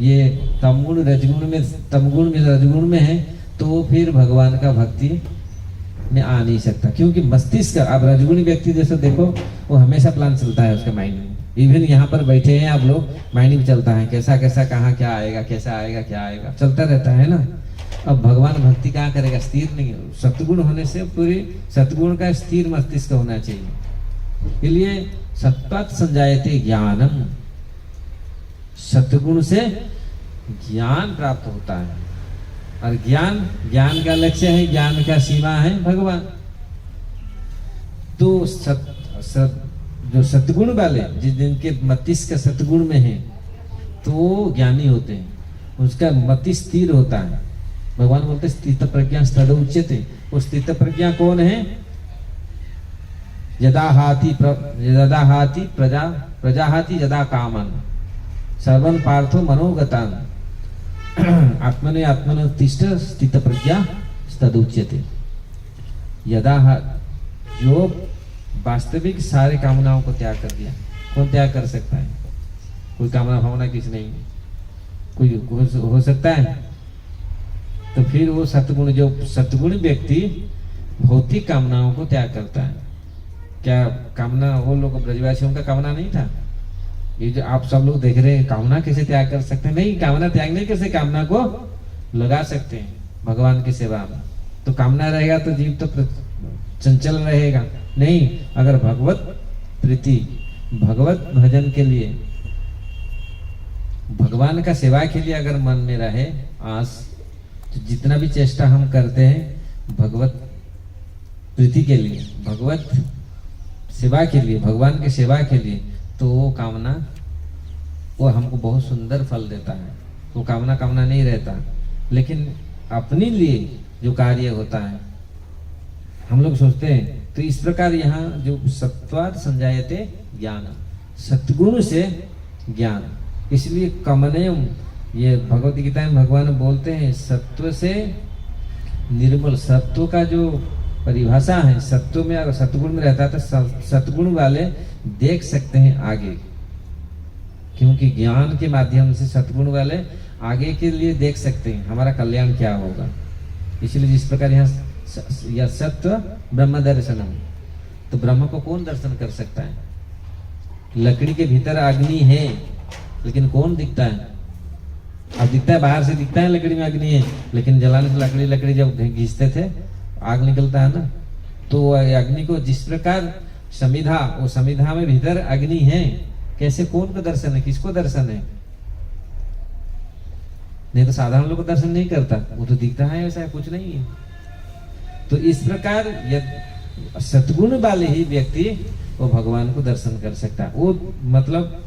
ये तमगुण रजगुण में, तमगुण में रजगुण में है, तो फिर भगवान का भक्ति में आ नहीं सकता। क्योंकि मस्तिष्क, अब रजगुणी व्यक्ति जैसे देखो, वो हमेशा प्लान चलता है उसके माइंड में। इवन यहाँ पर बैठे हैं आप लोग, माइंड में चलता है कैसा कैसा, कहाँ क्या आएगा, कैसा आएगा, क्या आएगा, चलता रहता है ना। अब भगवान भक्ति कहाँ करेगा? स्थिर नहीं है। सतगुण होने से पूरी सतगुण का स्थिर मस्तिष्क होना चाहिए। इसलिए सत्वत संजायते ज्ञानम, सतगुण से ज्ञान प्राप्त होता है। और ज्ञान का लक्ष्य है, ज्ञान का सीमा है भगवान। तो जो सतगुण वाले, जिनके मस्तिष्क सतगुण में है, तो वो ज्ञानी होते हैं, उसका मस्तिष्क स्थिर होता है। भगवान बोलते स्थित प्रज्ञा स्तद उच्यते। वो स्थित प्रज्ञा कौन है? यदा हाति प्रजाहाति यदा कामन सर्वं पार्थो मनोगतान आत्मने आत्मन तिष्ठ स्थित प्रज्ञा तदुच्यते। यदा जो वास्तविक सारे कामनाओं को त्याग कर दिया, कौन त्याग कर सकता है? कोई कामना भावना किसी नहीं, कोई हो सकता है? तो फिर वो सतगुण, जो सतगुण व्यक्ति भौतिक कामनाओं को त्याग करता है। क्या कामना वो लोग ब्रजवासियों का कामना नहीं था? ये जो आप सब लोग देख रहे हैं, कामना कैसे त्याग कर सकते हैं? नहीं, कामना त्याग नहीं, कैसे कामना को लगा सकते हैं भगवान की सेवा में। तो कामना रहेगा तो जीव तो चंचल रहेगा नहीं। अगर भगवत प्रीति, भगवत भजन के लिए, भगवान का सेवा के लिए अगर मन में रहे आस, तो जितना भी चेष्टा हम करते हैं भगवत प्रीति के लिए, भगवत सेवा के लिए, भगवान की सेवा के लिए, तो वो कामना, वो हमको बहुत सुंदर फल देता है। वो कामना नहीं रहता। लेकिन अपने लिए जो कार्य होता है हम लोग सोचते हैं। तो इस प्रकार यहाँ जो सत्वात् संजायते ज्ञान, सतगुण से ज्ञान। इसलिए कमनेयम, ये भगवत गीता में भगवान बोलते हैं, सत्व से निर्मल, सत्व का जो परिभाषा है, सत्व में अगर सतगुण में रहता है तो सतगुण वाले देख सकते हैं आगे, क्योंकि ज्ञान के माध्यम से सतगुण वाले आगे के लिए देख सकते हैं हमारा कल्याण क्या होगा। इसलिए जिस प्रकार यहाँ यह सत्व ब्रह्म दर्शनम, तो ब्रह्म को कौन दर्शन कर सकता है? लकड़ी के भीतर अग्नि है, लेकिन कौन दिखता है? अब दिखता है, बाहर से दिखता है लकड़ी में अग्नि है, लेकिन जलाने से लकड़ी जब घिसते थे आग निकलता है ना। तो अग्नि को जिस प्रकार समिधा, वो समिधा में भीतर अग्नि है, कैसे, कौन का दर्शन है, किसको दर्शन है? नहीं तो साधारण लोग को दर्शन नहीं करता, वो तो दिखता है ऐसा कुछ नहीं है। तो इस प्रकार सतगुण वाले ही व्यक्ति वो भगवान को दर्शन कर सकता है। वो मतलब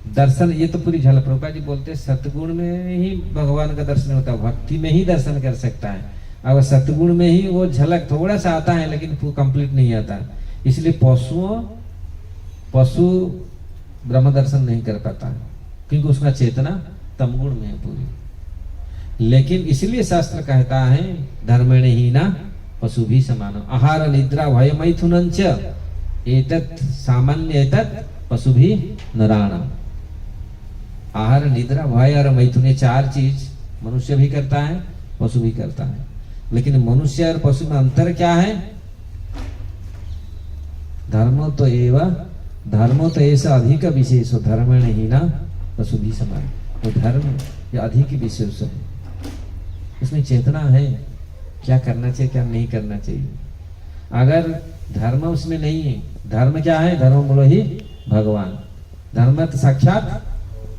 दर्शन, ये तो पूरी झलक। प्रभुपाद जी बोलते हैं सतगुण में ही भगवान का दर्शन होता है, भक्ति में ही दर्शन कर सकता है। अब सतगुण में ही वो झलक थोड़ा सा आता है, लेकिन कंप्लीट नहीं आता। इसलिए पशु ब्रह्म दर्शन नहीं कर पाता, क्योंकि उसका चेतना तमगुण में है पूरी। लेकिन इसलिए शास्त्र कहता है धर्मेण ही ना पशु भी समान, आहार निद्रा भय मैथुनंच एतत् सामान्य एतत् पशु भी नराणाम। आहार निद्रा भय और मैथुन, ये 4 चीज मनुष्य भी करता है, पशु भी करता है। लेकिन मनुष्य और पशु में अंतर क्या है? धर्मो तो ऐसा अधिक विशेष हो, धर्मेण ही ना पशु भी समान। वो धर्म ये अधिक विशेष है, उसमें चेतना है क्या करना चाहिए क्या नहीं करना चाहिए। अगर धर्म उसमें नहीं है, धर्म क्या है? धर्म बोलो ही भगवान, धर्म तो साक्षात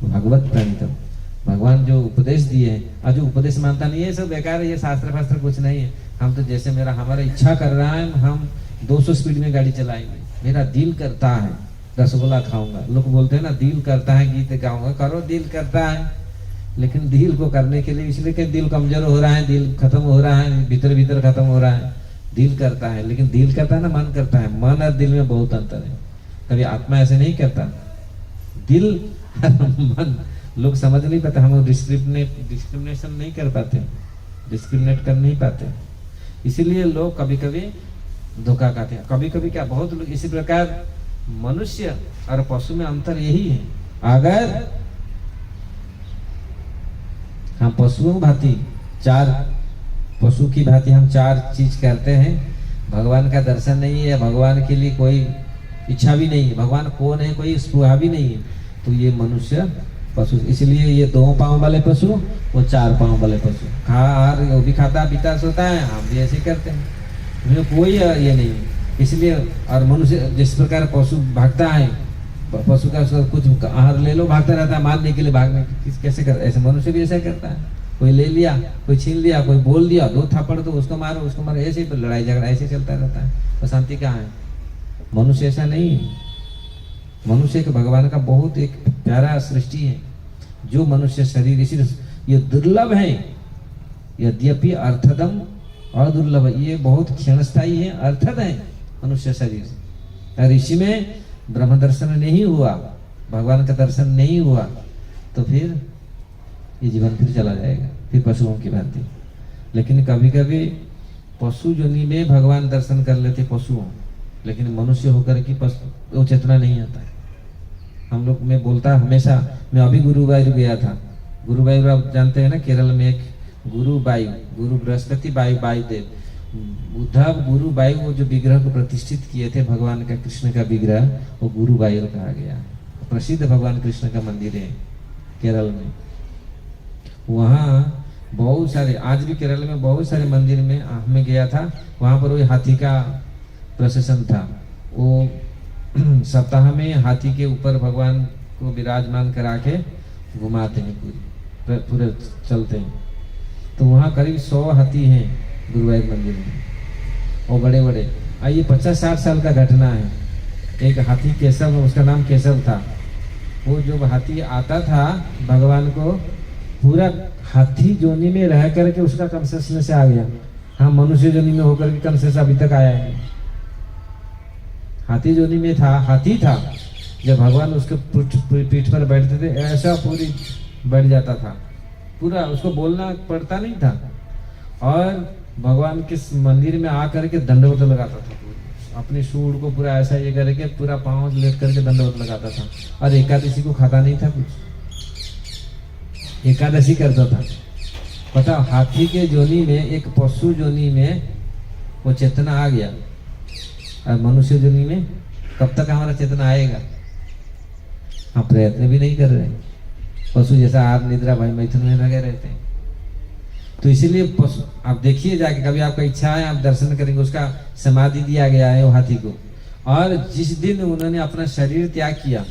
भगवत प्रणीतम, भगवान जो उपदेश दिए हैं। और जो उपदेश मानता नहीं है सब बेकार है, ये शास्त्र फास्त्र कुछ नहीं है। हम तो जैसे हमारा इच्छा कर रहा है, हम 200 स्पीड में गाड़ी चलाएंगे, मेरा दिल करता है रसगुल्ला खाऊंगा। लोग बोलते हैं ना दिल करता है गीत गाऊंगा, करो दिल करता है, लेकिन दिल को करने के लिए इसलिए कि दिल कमजोर हो रहा है, दिल खत्म हो रहा है, भीतर खत्म हो रहा है। दिल करता है, लेकिन दिल करता है ना मन करता है, मन और दिल में बहुत अंतर है। कभी आत्मा ऐसे नहीं करता, दिल मन लोग समझ नहीं पाते, हम डिस्क्रिमिनेशन नहीं कर पाते, डिस्क्रिमिनेट कर नहीं पाते, इसीलिए लोग कभी कभी धोखा खाते हैं। कभी कभी क्या बहुत लोग इसी प्रकार मनुष्य और पशु में अंतर यही है। अगर हम पशुओं भांति 4 पशु की भांति हम 4 चीज करते हैं, भगवान का दर्शन नहीं है, भगवान के लिए कोई इच्छा भी नहीं है, भगवान कौन है कोई स्पृहा भी नहीं है, तो ये मनुष्य पशु। इसलिए ये 2 पांव वाले पशु, वो 4 पांव वाले पशु। वो भी खाता पीता सोता है, हम भी ऐसे करते हैं, हमें कोई ये नहीं है। इसलिए और मनुष्य जिस प्रकार पशु भागता है, पशु का कुछ आहार ले लो भागता रहता है, मारने के लिए भागने कैसे करता है, ऐसे मनुष्य भी ऐसा करता है। कोई ले लिया, कोई छीन लिया, कोई बोल दिया, 2 थप्पड़ तो उसको मारो, ऐसे ही लड़ाई झगड़ा ऐसे चलता रहता है, तो शांति कहाँ है? मनुष्य ऐसा नहीं है। मनुष्य एक भगवान का बहुत एक प्यारा सृष्टि है। जो मनुष्य शरीर इसी ये दुर्लभ है, यद्यपि अर्थदम और दुर्लभ, ये बहुत क्षणस्थायी है, अर्थद है मनुष्य शरीर। और इसी में ब्रह्म दर्शन नहीं हुआ, भगवान का दर्शन नहीं हुआ, तो फिर ये जीवन फिर चला जाएगा, फिर पशुओं की भांति। लेकिन कभी कभी पशु जोनि में भगवान दर्शन कर लेते पशुओं, लेकिन मनुष्य होकर की वो चेतना नहीं आता है। हम लोग में बोलता हमेशा, मैं अभी गुरुवायूर गया था। गुरुवायूर आप जानते हैं ना, केरल में एक गुरु बृहस्पति वायुदेव, उद्धव गुरु वायु, वो जो विग्रह को प्रतिष्ठित किए थे भगवान का, कृष्ण का विग्रह, वो गुरुवायूर कहा गया। प्रसिद्ध भगवान कृष्ण का मंदिर है केरल में। वहाँ बहुत सारे, आज भी केरल में बहुत सारे मंदिर में हमें गया था, वहाँ पर वो हाथी का प्रोसेशन था। वो सप्ताह में हाथी के ऊपर भगवान को विराजमान करा के घुमाते हैं, पूरे चलते हैं। तो वहाँ करीब 100 हाथी हैं गुरुवायूर मंदिर में, और बड़े बड़े। ये 50-60 साल का घटना है। एक हाथी केशव, उसका नाम केशव था। वो जो हाथी आता था भगवान को, पूरा हाथी जोनी में रह करके उसका कॉन्शियसनेस आ गया। हाँ, मनुष्य जोनी में होकर के कॉन्शियस अभी तक आया है। हाथी जोनी में था, हाथी था। जब भगवान उसके पीठ पर बैठते थे, ऐसा पूरी बैठ जाता था, पूरा उसको बोलना पड़ता नहीं था। और भगवान के मंदिर में आकर के दंडवत लगाता था, अपने सूंड को पूरा ऐसा ये करके पूरा पांव लेट करके दंडवत लगाता था। और एकादशी को खाता नहीं था कुछ, एकादशी करता था। पता, हाथी के जोनी में, एक पशु जोनी में वो चेतना आ गया, और मनुष्य जोनी में कब तक हमारा चेतना आएगा? हम प्रयत्न भी नहीं कर रहे, पशु जैसा आहार निद्रा भय मैथुन में लगे रहते हैं। तो इसीलिए पशु, आप देखिए जाके, कभी आपका इच्छा है आप दर्शन करेंगे, उसका समाधि दिया गया है वो हाथी को। और जिस दिन उन्होंने अपना शरीर त्याग किया,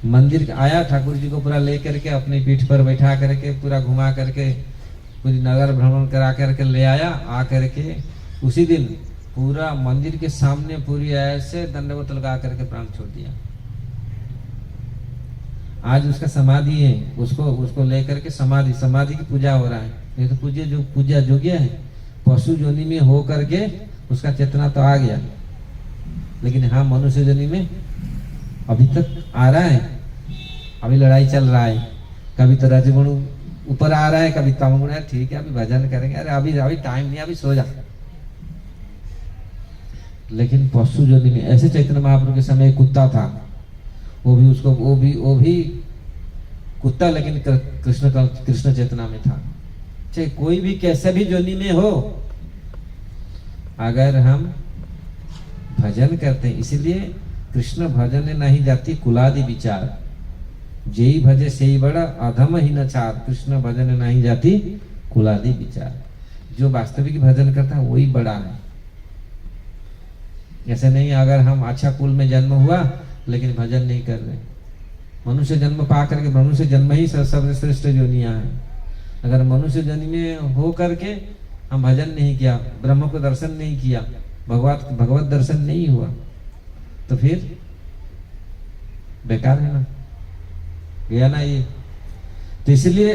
मंदिर आया, ठाकुर जी को पूरा ले करके अपनी पीठ पर बैठा करके पूरा घुमा करके पूरी नगर भ्रमण करा करके ले आया, आ करके उसी दिन पूरा मंदिर के सामने पूरी ऐसे दंडवत लगा करके प्राण छोड़ दिया। आज उसका समाधि है, उसको लेकर के समाधि की पूजा हो रहा है। ये तो पूजा योग्य है। पशु योनि में हो करके उसका चेतना तो आ गया, लेकिन हाँ मनुष्य योनि में अभी तक आ रहा है। अभी लड़ाई चल रहा है, कभी तो रजगुण ऊपर आ रहा है, कभी तमगुण है। ठीक है, अभी भजन करेंगे, अरे अभी टाइम नहीं, अभी सो जा। लेकिन पशु योनि में ऐसे चैतन्य महाप्रभु के समय कुत्ता था, वो भी कुत्ता, लेकिन कृष्ण चेतना में था। चाहे कोई भी कैसे भी योनि में हो, अगर हम भजन करते हैं, इसीलिए कृष्ण भजन नहीं जाती कुलादि विचार, जेई भजे सेई बड़ा अधम ही न चार। कृष्ण भजन नहीं जाती कुलादि विचार। जो वास्तविक भजन करता है वही बड़ा है। ऐसे नहीं अगर हम अच्छा कुल में जन्म हुआ लेकिन भजन नहीं कर रहे, मनुष्य जन्म पा करके, मनुष्य जन्म ही सबसे श्रेष्ठ योनियां है। अगर मनुष्य जन्म में हो करके हम भजन नहीं किया, ब्रह्म को दर्शन नहीं किया, भगवत दर्शन नहीं हुआ, तो फिर बेकार है ना, गया ना ये। तो इसलिए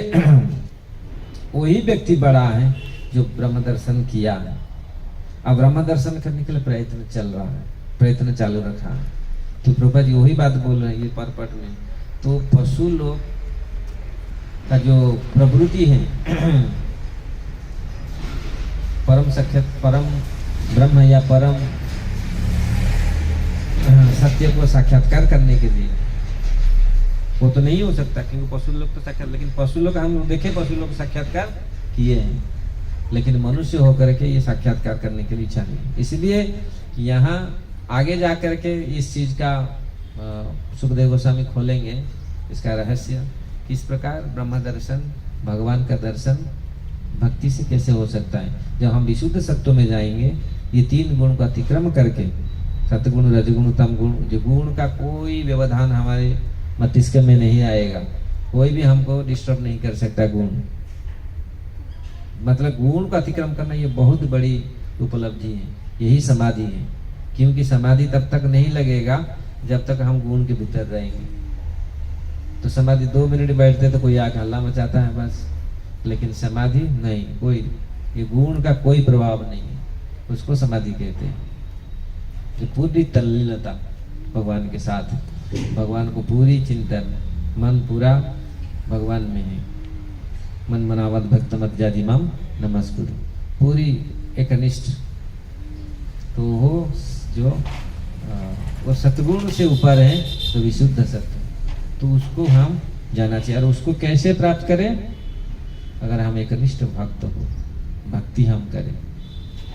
वही व्यक्ति बड़ा है जो ब्रह्म दर्शन किया है। अब ब्रह्म दर्शन करने के लिए प्रयत्न चल रहा है, प्रयत्न चालू रखा है। तो प्रभुपाद जी वही बात बोल रहे हैं ये परपट में। तो पशु लोग का जो प्रवृत्ति है परम ब्रह्म या परम सत्य को साक्षात्कार करने के लिए, वो तो नहीं हो सकता क्योंकि पशु लोग तो साक्षात, लेकिन पशु लोग हम देखे, पशु लोग साक्षात्कार किए हैं, लेकिन मनुष्य होकर के ये साक्षात्कार करने के लिए इच्छा नहीं। इसलिए यहाँ आगे जा कर के इस चीज का सुखदेव गोस्वामी खोलेंगे इसका रहस्य, किस प्रकार ब्रह्म दर्शन, भगवान का दर्शन भक्ति से कैसे हो सकता है। जब हम विशुद्ध सत्व में जाएंगे, ये तीन गुण को अतिक्रम करके, सतगुण रजगुण तम गुण, जो गुण का कोई व्यवधान हमारे मस्तिष्क में नहीं आएगा, कोई भी हमको डिस्टर्ब नहीं कर सकता। गुण मतलब गुण को अतिक्रम करना ये बहुत बड़ी उपलब्धि है, यही समाधि है। क्योंकि समाधि तब तक नहीं लगेगा जब तक हम गुण के भीतर रहेंगे। तो समाधि 2 मिनट बैठते तो कोई आके हल्ला मचाता है बस, लेकिन समाधि नहीं, कोई ये गुण का कोई प्रभाव नहीं है, उसको समाधि कहते हैं। जो पूरी तल्लीनता भगवान के साथ, भगवान को पूरी चिंतन, मन पूरा भगवान में है। मन मनावत भक्त मत जाति माम नमस्कुरु, पूरी एकनिष्ठ। तो वो जो वो सतगुण से ऊपर है, तो विशुद्ध सत्य, तो उसको हम जाना चाहिए। और उसको कैसे प्राप्त करें? अगर हम एकनिष्ठ भक्त हो, भक्ति हम करें।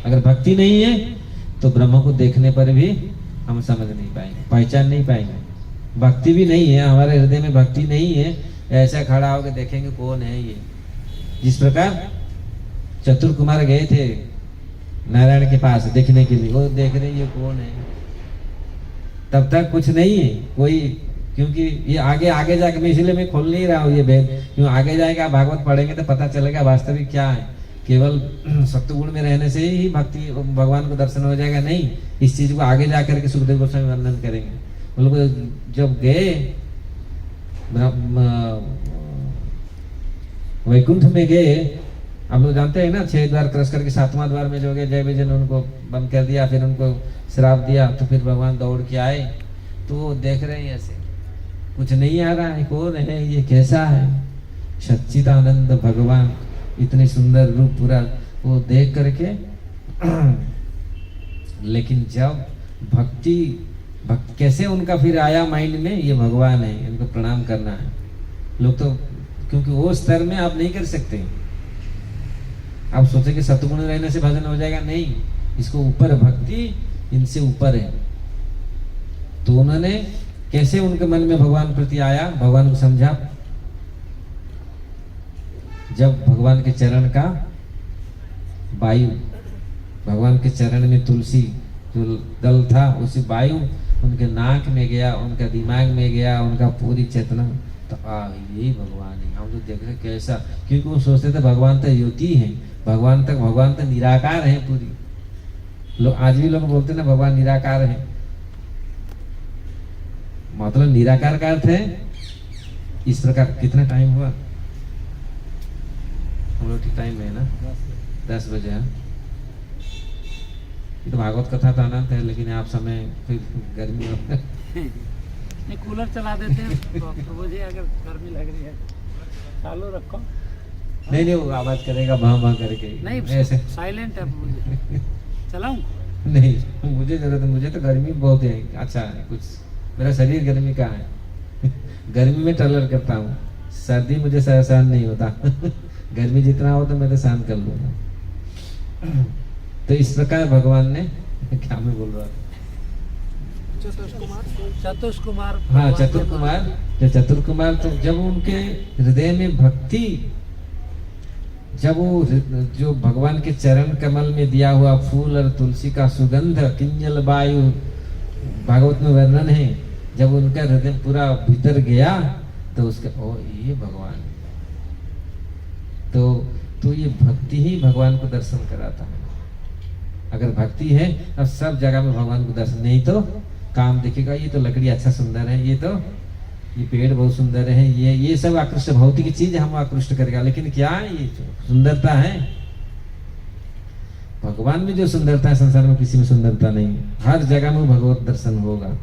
अगर भक्ति नहीं है तो ब्रह्म को देखने पर भी हम समझ नहीं पाएंगे, पहचान नहीं पाएंगे। भक्ति भी नहीं है, हमारे हृदय में भक्ति नहीं है, ऐसा खड़ा होकर देखेंगे कौन है ये। जिस प्रकार चतुर कुमार गए थे नारायण के पास देखने के लिए, वो देख रहे ये कौन है, तब तक कुछ नहीं है कोई, क्योंकि ये आगे जाके, मैं इसलिए मैं खोल नहीं रहा हूँ ये भेद, क्यों आगे जाएगा भागवत पढ़ेंगे तो पता चलेगा वास्तविक क्या है। केवल सत्वगुण में रहने से ही भक्ति भगवान को दर्शन हो जाएगा, नहीं। इस चीज को आगे जाकर के सुखदेव गोस्वामी वर्णन करेंगे। उन लोग जब गए वैकुंठ में गए, आप लोग जानते हैं ना, 6 द्वार क्रस करके 7वां द्वार में जो गए, जय विजय ने उनको बंद कर दिया, फिर उनको श्राप दिया। तो फिर भगवान दौड़ के आए, तो वो देख रहे हैं ऐसे, कुछ नहीं आ रहा है, कौन है ये, कैसा है? सच्चिदानंद भगवान, इतने सुंदर रूप पूरा, वो देख करके लेकिन जब भक्ति कैसे उनका फिर आया माइंड में, ये भगवान है, इनको प्रणाम करना है। लोग तो क्योंकि वो स्तर में आप नहीं कर सकते, आप सोचे कि सतगुण रहने से भजन हो जाएगा, नहीं। इसको ऊपर भक्ति इनसे ऊपर है। तो उन्होंने कैसे उनके मन में भगवान प्रति आया, भगवान को समझा, जब भगवान के चरण का वायु, भगवान के चरण में तुलसी जो दल था, उसी वायु उनके नाक में गया, उनका दिमाग में गया, उनका पूरी चेतना, तो यही भगवान है। हम तो देख रहे कैसा, क्योंकि वो सोचते थे भगवान तो युति है, भगवान तो निराकार है पूरी। लोग आज भी लोग बोलते ना भगवान निराकार है, मतलब निराकार का अर्थ है इस प्रकार कितना टाइम हुआ? हम लोग ठीक टाइम में है ना, 10 बजे। हाँ, ये तो भागवत कथा तो अनंत है, लेकिन आप समय फिर गर्मी में नहीं, कूलर चला देते हैं तो मुझे अगर गर्मी लग रही है चालू रखो। नहीं वो आवाज करेगा भां भां करके। नहीं ऐसे साइलेंट है, मुझे चलाऊं? नहीं, मुझे जरूरत है, मुझे तो गर्मी बहुत है। अच्छा है, कुछ मेरा शरीर गर्मी का है गर्मी में टॉलर करता हूँ, सर्दी मुझे सहन नहीं होता गर्मी जितना हो तो मैं तो सहन कर लूंगा। तो इस प्रकार भगवान ने क्या मैं बोल रहा था? चतुष कुमार। हाँ, चतुर कुमार। तो चतुर कुमार तो जब उनके हृदय में भक्ति, जब वो जो भगवान के चरण कमल में दिया हुआ फूल और तुलसी का सुगंध, किंजल वायु भागवत में वर्णन है, जब उनका हृदय पूरा भीतर गया तो उसके ओ ये भगवान। तो ये भक्ति ही भगवान को दर्शन कराता है। अगर भक्ति है अब सब जगह में भगवान को दर्शन, नहीं तो काम दिखेगा, ये तो लकड़ी अच्छा सुंदर है, ये पेड़ बहुत सुंदर है, ये सब आकृष्ट भौतिक चीज हम आकृष्ट करेगा, लेकिन क्या है ये सुंदरता है? भगवान में जो सुंदरता है संसार में किसी में सुंदरता नहीं। हर जगह में भगवत दर्शन होगा।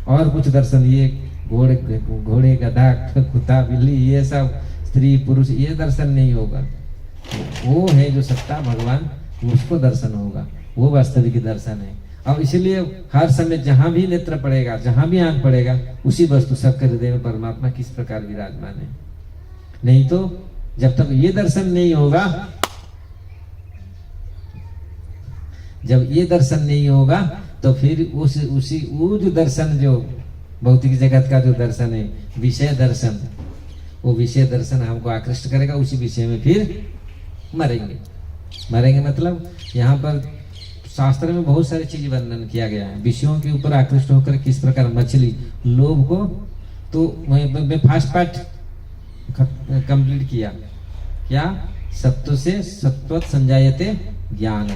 और कुछ दर्शन, ये घोड़े गधा कुत्ता बिल्ली ये सब स्त्री पुरुष ये दर्शन नहीं होगा। वो है जो सत्ता भगवान, उसको दर्शन होगा, वो वास्तविक दर्शन है। और इसीलिए हर समय जहां भी नेत्र पड़ेगा, जहां भी आंख पड़ेगा, उसी वस्तु सबके हृदय में परमात्मा किस प्रकार विराजमान है। नहीं तो जब तक ये दर्शन नहीं होगा, जब ये दर्शन नहीं होगा तो फिर वो जो दर्शन, जो भौतिक जगत का जो दर्शन है विषय दर्शन, वो विषय दर्शन हमको आकृष्ट करेगा, उसी विषय में फिर मरेंगे मतलब यहाँ पर शास्त्र में बहुत सारी चीज वर्णन किया गया है विषयों के ऊपर आकृष्ट होकर किस प्रकार मछली लोभ को। तो मैं फर्स्ट पार्ट कंप्लीट किया, क्या? सत्व से सत्वत संजायते ज्ञान,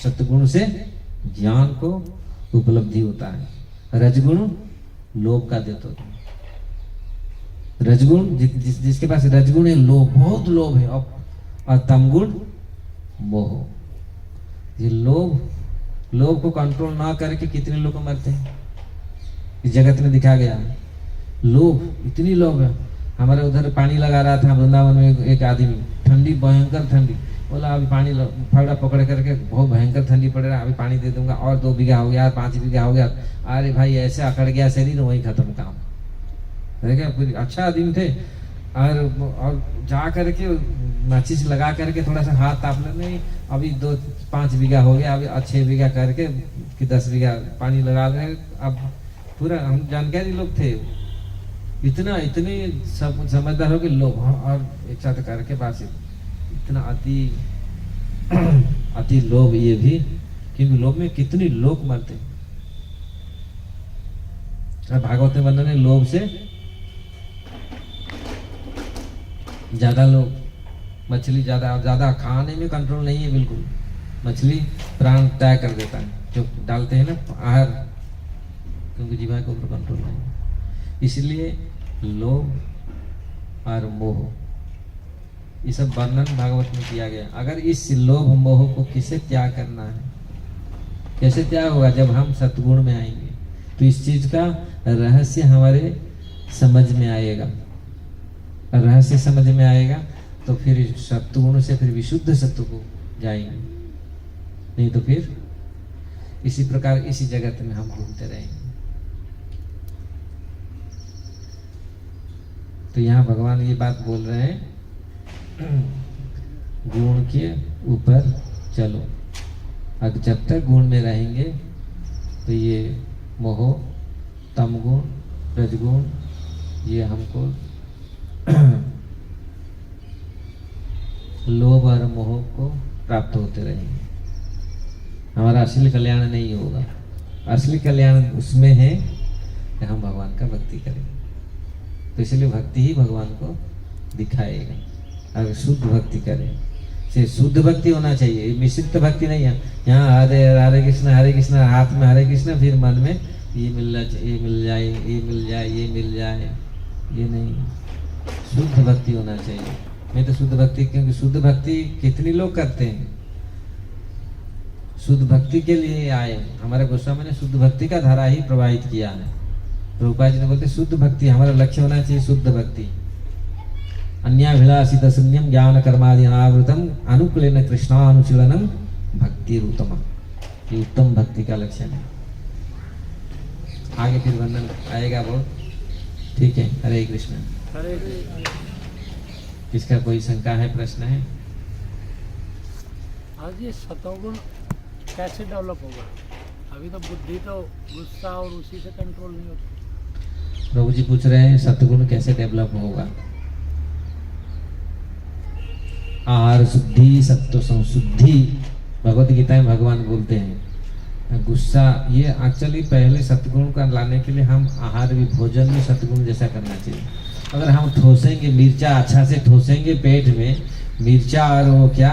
सत्गुण से ज्ञान को उपलब्धि होता है, रजगुण लोभ का देते होता है। रजगुण जिसके पास रजगुण है, लोभ, बहुत लोभ है, और तमगुण मोह। ये लोभ को कंट्रोल ना करके कितने लोग मरते हैं इस जगत में दिखा गया है। लोभ, इतनी लोभ है। हमारे उधर पानी लगा रहा था वृंदावन में एक आदमी, ठंडी, भयंकर ठंडी, बोला अभी पानी फावड़ा पकड़ करके बहुत भयंकर ठंडी पड़ रहा है, अभी पानी दे दूंगा, और 2 बीघा हो गया, 5 बीघा हो गया। अरे भाई ऐसे अकड़ गया शरीर, वही खत्म काम। देखा, अच्छा आदमी थे, और जा करके माचिस लगा करके थोड़ा सा हाथ ताप ले, नहीं अभी 5 बीघा हो गया, अभी 6 बीघा करके कि 10 बीघा पानी लगा रहे। अब पूरा हम जानकारी लोग थे, इतने सब समझदार हो कि लोग, और एक साथ करके पास इतना अति लोभ, ये भी क्योंकि लोभ में कितने लोग मरते हैं। भागवत में वर्णन है, लोभ से ज्यादा लोग, मछली ज्यादा खाने में कंट्रोल नहीं है बिल्कुल। मछली प्राण त्याग कर देता है, जो डालते हैं ना आहार, क्योंकि जीवा के ऊपर कंट्रोल नहीं है। इसलिए लोभ और मोह, ये सब वर्णन भागवत में किया गया। अगर इस लोभ मोह को किसे त्याग करना है, कैसे त्याग होगा? जब हम सतगुण में आएंगे तो इस चीज का रहस्य हमारे समझ में आएगा। रहस्य समझ में आएगा तो फिर सत्वगुण से फिर विशुद्ध सत्व को जाएंगे, नहीं तो फिर इसी प्रकार इसी जगत में हम घूमते रहेंगे। तो यहाँ भगवान ये बात बोल रहे हैं, गुण के ऊपर चलो। अगर जब तक गुण में रहेंगे तो ये मोह, तमगुण, रजगुण ये हमको लोभ और मोह को प्राप्त होते रहेंगे। हमारा असली कल्याण नहीं होगा। असली कल्याण उसमें है कि हम भगवान का भक्ति करेंगे। तो इसलिए भक्ति ही भगवान को दिखाएगा। अगर शुद्ध भक्ति करें, से शुद्ध भक्ति होना चाहिए, मिश्रित भक्ति नहीं है। यहाँ हरे कृष्ण हाथ में हरे कृष्ण, फिर मन में ये मिल जाए, ये मिल जाए, ये मिल जाए, ये मिल जाए, ये नहीं, शुद्ध भक्ति होना चाहिए। मैं तो शुद्ध भक्ति, क्योंकि शुद्ध भक्ति कितनी लोग करते हैं, शुद्ध भक्ति के लिए आए। हमारे गोस्वामी ने शुद्ध भक्ति का धारा ही प्रवाहित किया है। प्रभुपाद जी ने बोलते शुद्ध भक्ति, हमारा लक्ष्य होना चाहिए शुद्ध भक्ति। अन्याभिलाषित शून्यम ज्ञान कर्मादि अनावृतम अनुकूलेन कृष्णानुशीलनम भक्ति उत्तम, ये उत्तम भक्ति का लक्षण है। आगे फिर वर्णन आएगा बहुत, ठीक है। हरे कृष्ण। हरे कृष्ण। किसका कोई शंका है, प्रश्न है? आज ये सतोगुण कैसे डेवलप होगा? अभी तो बुद्धि तो गुस्सा और उसी से कंट्रोल नहीं होता। प्रभु जी पूछ रहे हैं सतगुण कैसे डेवलप होगा। आहार शुद्धि, सत्व संशुद्धि, भगवत गीता में भगवान बोलते हैं। गुस्सा, ये एक्चुअली पहले सतगुण का लाने के लिए हम आहार भी, भोजन भी सतगुण जैसा करना चाहिए। अगर हम ठोसेंगे मिर्चा, अच्छा से ठोसेंगे पेट में मिर्चा और वो क्या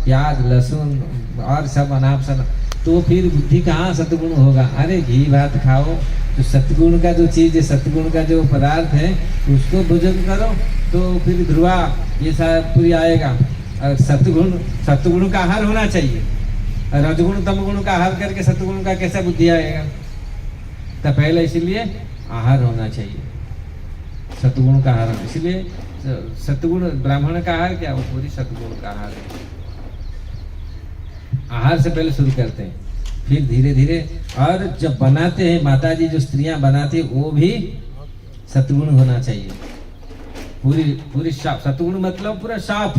प्याज लहसुन और सब अनाप शनाप, तो फिर बुद्धि कहाँ सतगुण होगा। अरे घी भात खाओ, तो सतगुण का जो चीज़ है, सतगुण का जो पदार्थ है उसको भोजन करो, तो फिर ध्रुवा ये सब पूरी आएगा। और सतगुण का आहार होना चाहिए। रजगुण तमगुण का आहार करके सतगुण का कैसा बुद्धि आएगा? तो पहले इसीलिए आहार होना चाहिए, सतगुण का आहार। इसलिए सतगुण ब्राह्मण का आहार क्या, वो पूरी सतगुण का आहार है। आहार से पहले शुरू करते हैं, फिर धीरे धीरे। और जब बनाते हैं माता जी, जो स्त्रियां बनाती है, वो भी सतगुण होना चाहिए। पूरी साफ, सतगुण मतलब पूरा साफ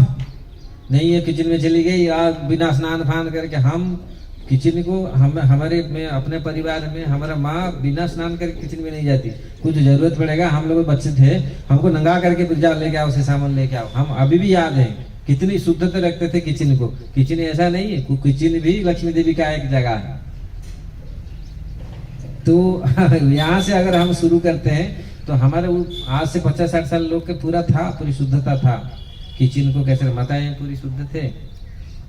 नहीं है। किचन में चली गई और बिना स्नान फान करके, हम किचन को हमारे में अपने परिवार में हमारा माँ बिना स्नान करके किचन में नहीं जाती। कुछ जरूरत पड़ेगा, हम लोग बच्चे थे, हमको नंगा करके जा लेके आओ, उसे सामान लेके आओ। हम अभी भी याद है कितनी शुद्धता रखते थे किचन को। किचन ऐसा नहीं है, किचन भी लक्ष्मी देवी का एक जगह है। तो यहाँ से अगर हम शुरू करते हैं तो हमारे आज से 50-60 साल लोग के पूरी शुद्धता था। किचन को कैसे, माताएं पूरी शुद्ध थे,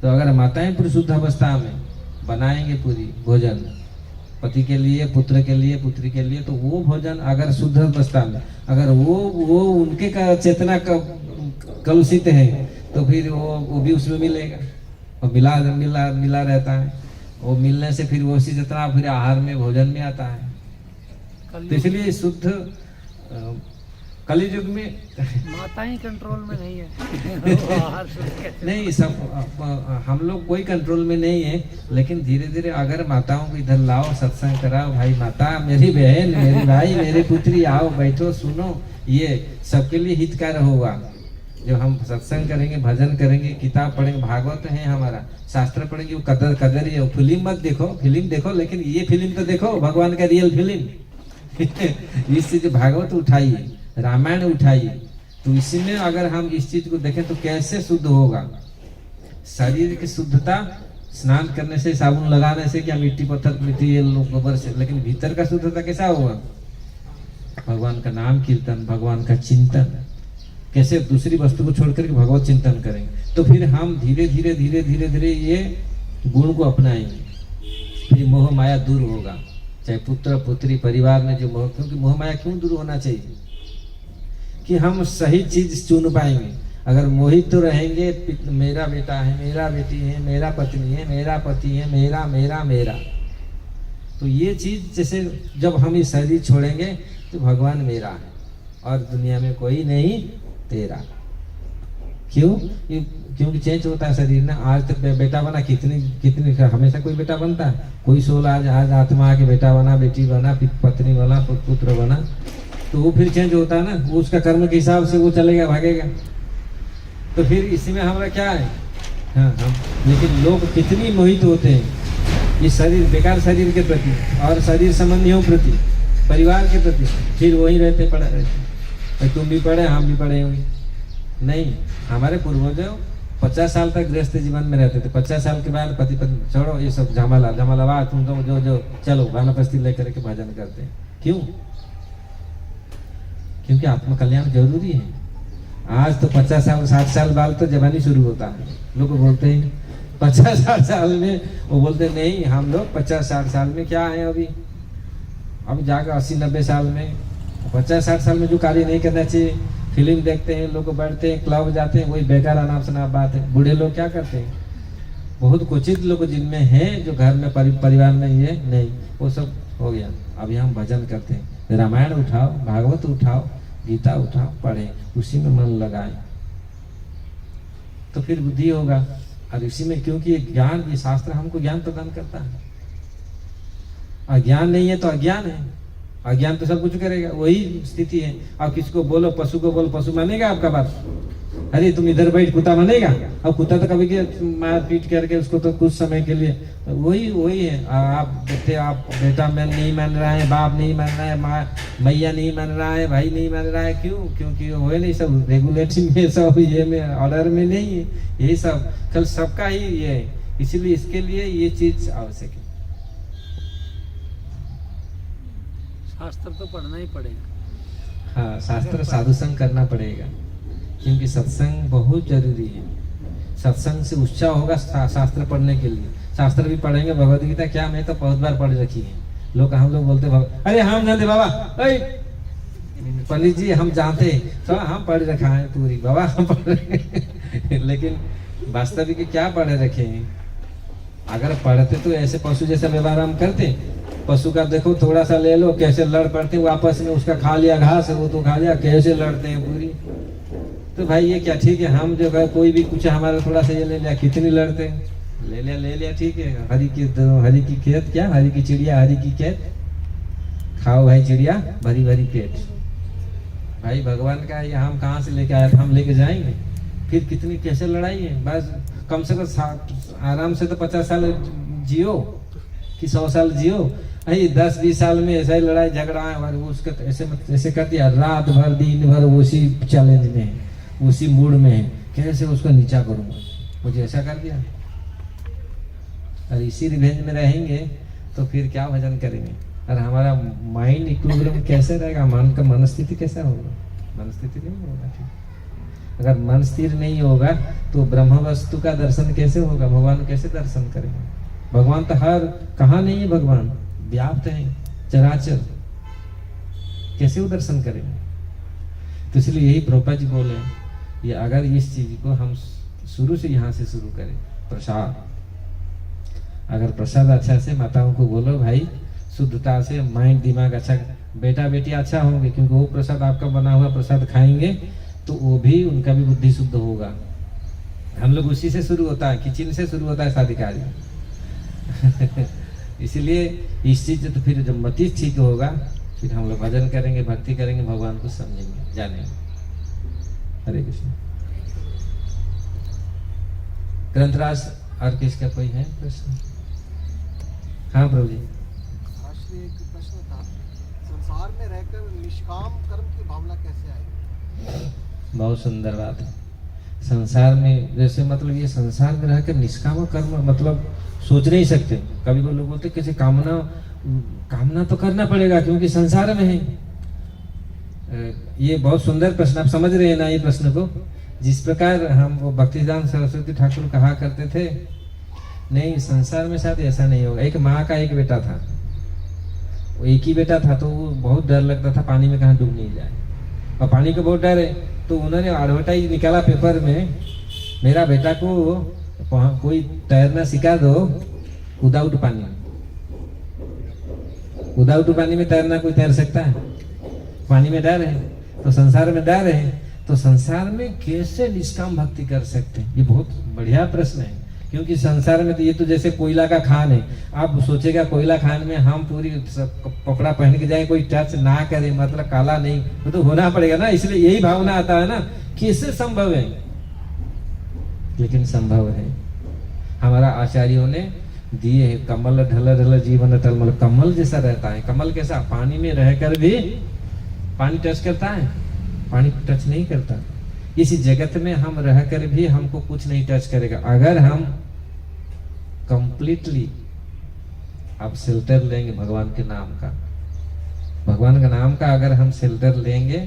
तो अगर माताएं पूरी शुद्ध अवस्था में बनाएंगे पूरी भोजन पति के लिए, पुत्र के लिए, पुत्री के लिए, तो वो भोजन अगर शुद्ध अवस्था में, अगर वो उनके का चेतना का कलुषित है, तो फिर वो भी उसमें मिलेगा और मिला रहता है। वो मिलने से फिर वो उसी चेतना फिर आहार में, भोजन में आता है। तो इसलिए शुद्ध कलियुग में माता ही कंट्रोल में नहीं है। नहीं, सब हम लोग कोई कंट्रोल में नहीं है, लेकिन धीरे धीरे अगर माताओं को इधर लाओ, सत्संग कराओ, भाई माता, मेरी बहन, मेरी भाई, मेरी पुत्री, आओ बैठो सुनो, ये सबके लिए हितकार होगा। जो हम सत्संग करेंगे, भजन करेंगे, किताब पढ़ेंगे, भागवत है हमारा, शास्त्र पढ़ेंगे, वो कदर ही है। फिल्म मत देखो, फिल्म देखो, लेकिन ये फिल्म तो देखो भगवान का रियल फिल्म। इससे जो भागवत उठाइए, रामायण उठाइए, तो इसमें अगर हम इस चीज को देखें तो कैसे शुद्ध होगा। शरीर की शुद्धता स्नान करने से, साबुन लगाने से, क्या मिट्टी पत्थर मिट्टी गोबर से, लेकिन भीतर का शुद्धता कैसा होगा? भगवान का नाम कीर्तन, भगवान का चिंतन। कैसे दूसरी वस्तु को छोड़ करके भगवत चिंतन करेंगे, तो फिर हम धीरे धीरे ये गुण को अपनाएंगे। फिर मोह माया दूर होगा, चाहे पुत्र पुत्री परिवार में जो मोह, क्योंकि मोह माया क्यों दूर होना चाहिए कि हम सही चीज चुन पाएंगे। अगर मोहित तो रहेंगे, मेरा बेटा है, मेरा बेटी है, मेरा पत्नी है, मेरा पति है, मेरा मेरा मेरा, तो ये चीज जैसे जब हम ये शरीर छोड़ेंगे तो भगवान मेरा है और दुनिया में कोई नहीं तेरा। क्यों? क्योंकि चेंज होता है शरीर ना। आज तक बेटा बना, कितनी हमेशा कोई बेटा बनता है, कोई सोल आज आत्मा आके बेटा बना, बेटी बना, पत्नी बना, पुत्र बना, तो वो फिर चेंज होता है ना। वो उसका कर्म के हिसाब से वो चलेगा, भागेगा। तो फिर इसमें हमारा क्या है? हाँ, लेकिन लोग कितनी मोहित होते हैं इस शरीर, बेकार शरीर के प्रति और शरीर संबंधियों प्रति, परिवार के प्रति, फिर वही रहते, पड़े रहते। तुम भी पढ़े, हम भी पढ़े होंगे। नहीं, हमारे पूर्वजों 50 साल तक गृहस्थ जीवन में रहते थे। 50 साल के बाद पति पत्नी छोड़ो ये सब झमाला, तुम तो जो चलो वानप्रस्थी लेकर के भजन करते हैं। क्यों? क्योंकि आत्म कल्याण जरूरी है। आज तो 50 साल 60 साल बाद तो जवानी शुरू होता है। लोग बोलते हैं 50-60 साल में, वो बोलते नहीं हम लोग 50-60 साल में क्या है, अभी जाकर 80-90 साल में 50-60 साल में जो कार्य नहीं करना चाहिए, फिल्म देखते हैं लोग, बैठते हैं, क्लब जाते हैं, वही बेकार अनाप शनाप बात है। बूढ़े लोग क्या करते हैं, बहुत क्वचित लोग जिनमें हैं जो घर में परिवार में ये नहीं, वो सब हो गया। अभी हम भजन करते हैं, रामायण उठाओ, भागवत उठाओ, गीता उठाओ, पढ़ें, उसी में मन लगाएं तो फिर बुद्धि होगा। और इसी में, क्योंकि ज्ञान, ये शास्त्र हमको ज्ञान प्रदान करता है। अज्ञान नहीं है तो अज्ञान है, अज्ञान तो सब कुछ करेगा, वही स्थिति है। अब किसको बोलो, पशु को बोलो, पशु मानेगा आपका बात? अरे तुम इधर बैठ, कुत्ता मानेगा? अब कुत्ता तो कभी के मार पीट करके उसको तो कुछ समय के लिए, तो वही है। आप देखते, आप बेटा में नहीं मान रहा है, बाप नहीं मान रहा है, माँ मैया नहीं मान रहा है, भाई नहीं मान रहा है, क्यों? क्योंकि वो है नहीं, सब रेगुलेटिंग में, सब ये में ऑर्डर में नहीं है, यही सब कल सबका ही ये है। इसीलिए इसके लिए ये चीज आवश्यक है। शास्त्र तो पढ़ना ही पड़ेगा। हाँ, शास्त्र साधु संग करना पड़ेगा, क्योंकि सत्संग बहुत जरूरी है। सत्संग से उत्साह होगा शास्त्र पढ़ने के लिए। शास्त्र भी पढ़ेंगे, भगवद गीता क्या मैं तो बहुत बार पढ़ रखी है। लोग, हम लोग बोलते अरे हम जानते बाबा, पंडित जी हम जानते, तो हम पढ़ रखा है पूरी बाबा, हम पढ़ रखे लेकिन वास्तविक क्या पढ़ रखे हैं? अगर पढ़ते तो ऐसे पशु जैसा व्यवहार हम करते। पशु का देखो, थोड़ा सा ले लो, कैसे लड़ पड़ते हैं आपस में, उसका खा लिया घास, वो तो खा लिया, कैसे लड़ते हैं पूरी। तो भाई ये क्या ठीक है? हम जो है कोई भी कुछ हमारा थोड़ा सा ये ले लिया, कितनी लड़ते हैं, ले लिया ठीक है। हरी की खेत, क्या हरी की चिड़िया, हरी की खेत, खाओ भाई चिड़िया भरी भरी पेट। भाई भगवान का ये हम कहाँ से लेके आए, हम लेके जाएंगे? फिर कितनी कैसे लड़ाई है? बस कम से कम आराम से तो 50 साल जियो कि 100 साल जियो। 10-20 साल में ऐसा ही लड़ाई झगड़ा है, और उसका ऐसे कर दिया, रात भर दिन भर उसी चैलेंज में है, उसी मूड में है, कैसे उसको नीचा करूंगा, मुझे ऐसा कर दिया। और इसी रिवेंज में रहेंगे तो फिर क्या भजन करेंगे? और हमारा माइंड इक्विलिब्रियम कैसे रहेगा? मन का मनस्थिति कैसा होगा? मनस्थिति नहीं होगा ठीक। अगर मन स्थिर नहीं होगा तो ब्रह्म वस्तु का दर्शन कैसे होगा? भगवान कैसे दर्शन करेंगे? भगवान तो हर कहाँ नहीं है, भगवान व्याप्त है चराचर, कैसे वो दर्शन करेंगे? तो इसलिए यही प्रभुपाद जी बोले, ये अगर इस चीज को हम शुरू से यहाँ से शुरू करें, प्रसाद, अगर प्रसाद अच्छा से माताओं को बोलो भाई, शुद्धता से माइंड दिमाग अच्छा, बेटा बेटी अच्छा होंगे, क्योंकि वो प्रसाद आपका बना हुआ प्रसाद खाएंगे तो वो भी, उनका भी बुद्धि शुद्ध होगा। हम लोग उसी से शुरू होता है, किचन से शुरू होता है शादी कार्य इसीलिए इस चीज तो फिर जब मति ठीक होगा, फिर हम लोग भजन करेंगे, भक्ति करेंगे, भगवान को समझेंगे, जानेंगे। हरे कृष्ण। ग्रंथराज और किसका कोई है प्रश्न? हाँ प्रभु जी। एक प्रश्न था, संसार में रहकर निष्काम कर्म की भावना कैसे आएगी? बहुत सुंदर बात है। संसार में जैसे, मतलब ये संसार में रहकर निष्काम कर्म मतलब सोच नहीं सकते। कभी कोई लोग बोलते कैसे कामना तो करना पड़ेगा क्योंकि संसार में है। ये बहुत सुंदर प्रश्न, आप समझ रहे हैं ना ये प्रश्न को? जिस प्रकार हम वो भक्तिदान सरस्वती ठाकुर कहा करते थे, नहीं संसार में शायद ऐसा नहीं होगा। एक माँ का एक बेटा था, वो एक ही बेटा था, तो वो बहुत डर लगता था पानी में कहाँ डूब नहीं जाए, और पानी का बहुत डर है। तो उन्होंने एडवर्टाइज निकाला पेपर में, मेरा बेटा को कोई तैरना सिखा दो विदाउट पानी में। विदाउट पानी में तैरना कोई तैर सकता है? पानी में डर है, तो संसार में डर है, तो संसार में कैसे निष्काम भक्ति कर सकते हैं? ये बहुत बढ़िया प्रश्न है। क्योंकि संसार में तो ये तो जैसे कोयला का खान है। आप सोचेगा कोयला खान में हम पूरी कपड़ा पहन के जाए, कोई टच ना करे, मतलब काला नहीं, वो तो होना पड़ेगा ना। इसलिए यही भावना आता है ना, कैसे संभव है? लेकिन संभव है। हमारा आचार्यों ने दिए है, कमल ढल ढल जीवन तलमल, कमल जैसा रहता है। कमल कैसा? पानी में रहकर भी पानी टच करता है? पानी टच नहीं करता। इस जगत में हम रहकर भी हमको कुछ नहीं टच करेगा। अगर हम कंप्लीटली अब शेल्टर लेंगे भगवान के नाम का, भगवान का नाम का अगर हम शेल्टर लेंगे,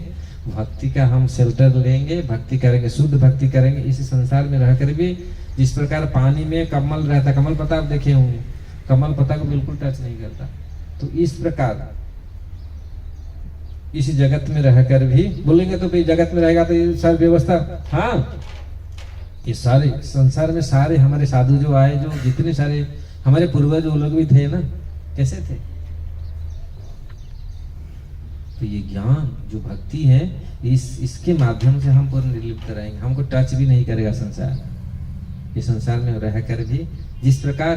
भक्ति का हम शेल्टर लेंगे, भक्ति करेंगे, शुद्ध भक्ति करेंगे, इस संसार में रहकर भी जिस प्रकार पानी में कमल रहता, कमल पत्ता आप देखे होंगे, कमल पत्ता को बिल्कुल टच नहीं करता। तो इस प्रकार इसी जगत में रहकर भी बोलेंगे तो भाई जगत में रहेगा तो ये सारी व्यवस्था, हाँ ये सारे संसार में सारे हमारे साधु जो आए, जो जितने सारे हमारे पूर्वज वो लोग भी थे ना, कैसे थे? तो ये ज्ञान जो भक्ति है, इसके माध्यम से हम पूर्ण निर्लिप्त रहेंगे, हमको टच भी नहीं करेगा संसार। ये संसार में रहकर भी जिस प्रकार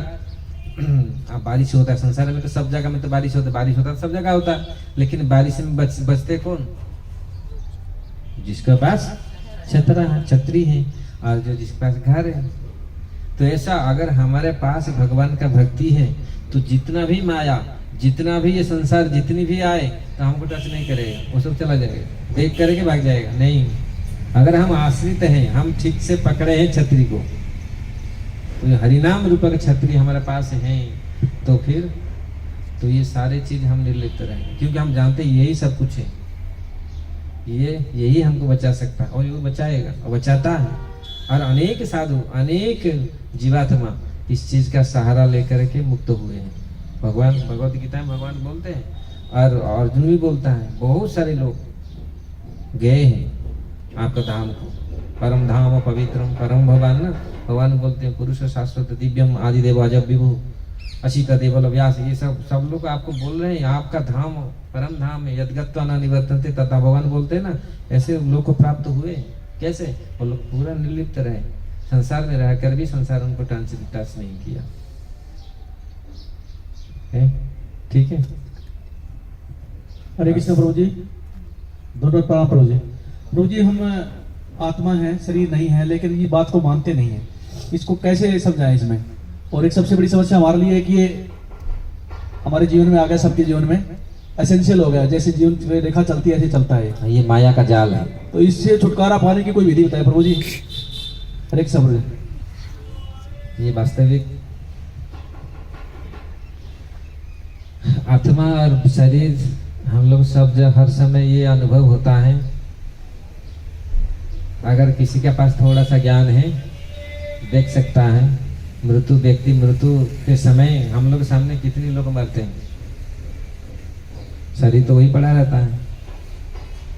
अब बारिश होता है संसार में, तो सब जगह में तो बारिश होता है सब जगह होता है, लेकिन बारिश में बचते कौन? जिसके पास छतरी है और जो जिसके पास घर है। तो ऐसा अगर हमारे पास भगवान का भक्ति है तो जितना भी माया, जितना भी ये संसार जितनी भी आए तो हमको टच नहीं करेगा, वो सब चला जाएगा, देख करके भाग जाएगा। नहीं, अगर हम आश्रित हैं, हम ठीक से पकड़े हैं छतरी को, तो हरिनाम रूपक छतरी हमारे पास है, तो फिर तो ये सारे चीज हम निर्लिप्त रहेंगे, क्योंकि हम जानते हैं यही सब कुछ है, यही हमको बचा सकता है और ये बचाएगा और बचाता है। और अनेक साधु, अनेक जीवात्मा इस चीज का सहारा लेकर के मुक्त हुए हैं। भगवान भगवत गीता में भगवान बोलते हैं और अर्जुन भी बोलता है, बहुत सारे लोग गए हैं आपका धाम को, परम धाम पवित्रम परम भगवान ना, भगवान बोलते हैं पुरुष शाश्वत दिव्यम आदि देव अजब विभु अशित देवल व्यास, ये सब लोग आपको बोल रहे हैं आपका धाम परम धाम है, यद्गत्वा न निवर्तन्ते तथा भगवान बोलते हैं ना, ऐसे लोग को प्राप्त हुए। कैसे? वो लोग पूरा निर्लिप्त रहे, संसार में रहकर भी संसार उनको टच नहीं किया है। ठीक है, हरे कृष्ण प्रभु जी, दोनों प्रणाम प्रभु जी। प्रभु जी, हम आत्मा है, शरीर नहीं है, लेकिन ये बात को मानते नहीं है, इसको कैसे समझाएं इसमें? और एक सबसे बड़ी समस्या हमारे लिए है कि ये हमारे जीवन में आ गया, सबके जीवन में एसेंशियल हो गया, जैसे जीवन रेखा चलती है ऐसे चलता है, ये माया का जाल है। तो इससे छुटकारा पाने की कोई विधि बताए प्रभु जी। हरे कृष्ण प्रभु जी। ये वास्तविक आत्मा और शरीर हम लोग सब हर समय ये अनुभव होता है। अगर किसी के पास थोड़ा सा ज्ञान है देख सकता है, मृत्यु के समय हम लोग सामने कितने लोग मरते हैं, शरीर तो वही पड़ा रहता है,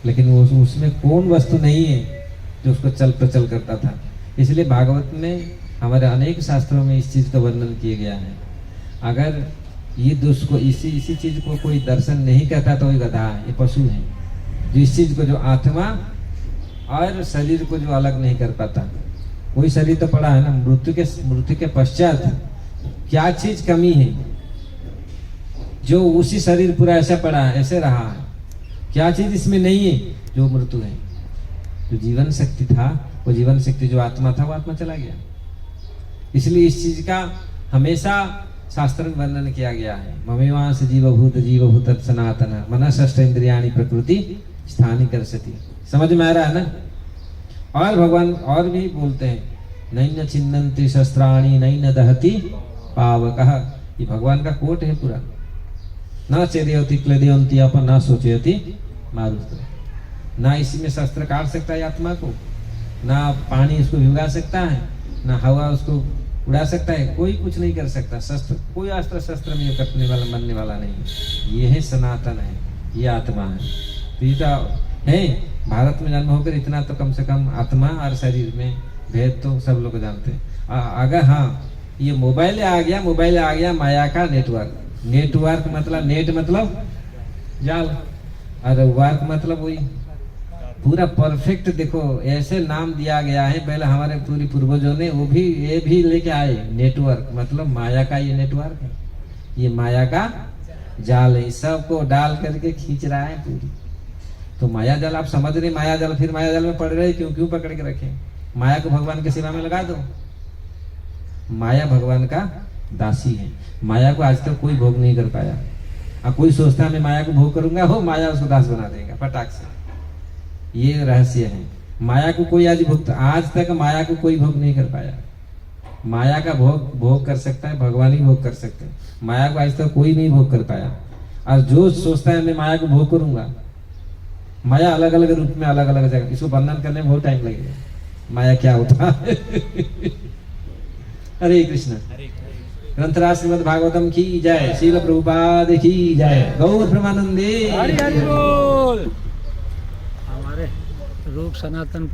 लेकिन वो उसमें कौन वस्तु नहीं है जो उसको चल प्रचल करता था। इसलिए भागवत में हमारे अनेक शास्त्रों में इस चीज का वर्णन किया गया है। अगर ये दोष को इसी चीज को कोई दर्शन नहीं करता तो ये गधा है, ये पशु है, जो इस चीज को, जो आत्मा और शरीर को जो अलग नहीं कर पाता। कोई शरीर तो पड़ा है ना, मृत्यु के पश्चात क्या चीज कमी है जो उसी शरीर पूरा ऐसा पड़ा है, ऐसे रहा है, क्या चीज इसमें नहीं है? जो मृत्यु है। जो जीवन शक्ति था, वो जीवन शक्ति जो आत्मा था, वो आत्मा चला गया। इसलिए इस चीज का हमेशा शास्त्र में वर्णन किया गया है। ममेवांश जीवभूत सनातन मन षष्ठ इंद्रियाणि प्रकृति स्थानी करसति। समझ में आ रहा है ना? और भगवान और भी बोलते हैं, नैन छिन्नन्ति शस्त्राणि नैन दहति पावकः। ये भगवान का कोट है पूरा। ना चेदयति क्लेदयन्ति अपन ना सोचयति मारुत। ना इसी में शस्त्र काट सकता है आत्मा को, ना पानी इसको भिगा सकता है, ना हवा उसको उड़ा सकता है, कोई कुछ नहीं कर सकता। शस्त्र, कोई अस्त्र शस्त्र में कटने वाला बनने वाला नहीं। ये है सनातन है, ये आत्मा है। तो ये है भारत में जन्म होकर इतना तो कम से कम आत्मा और शरीर में भेद तो सब लोग जानते हैं। अगर हाँ ये मोबाइल आ गया माया का नेटवर्क मतलब नेट मतलब जाल, और वर्क मतलब वही पूरा परफेक्ट। देखो ऐसे नाम दिया गया है, पहले हमारे पूरी पूर्वजों ने वो भी ये भी लेके आए। नेटवर्क मतलब माया का ये नेटवर्क है, ये माया का जाल है, सबको डाल करके खींच रहा है पूरी। तो माया जाल आप समझ रहे, माया जाल, फिर माया जाल में पड़ रहे, क्यों पकड़ के रखे? माया को भगवान की सेवा में लगा दो। माया भगवान का दासी है। माया को आज तक कोई भोग नहीं कर पाया। अब कोई सोचता है मैं माया को भोग करूंगा, हो माया उसको दास बना देगा फटाक से। ये रहस्य है। माया को कोई आज तक माया को कोई भोग नहीं कर पाया। माया का भोग कर सकता है भगवान ही भोग कर सकते हैं। माया को आज तक कोई नहीं भोग कर पाया। और जो सोचता है मैं माया को भोग करूंगा, माया अलग अलग रूप में अलग अलग जगह, इसको वर्णन करने में बहुत टाइम लगेगा माया क्या होता है। हरे कृष्ण। ग्रंथराज श्रीमद् भागवतम की जय, श्रील प्रभुपाद की जय, गौर प्रेमानंदे हरि हरि बोल। हमारे रूप सनातन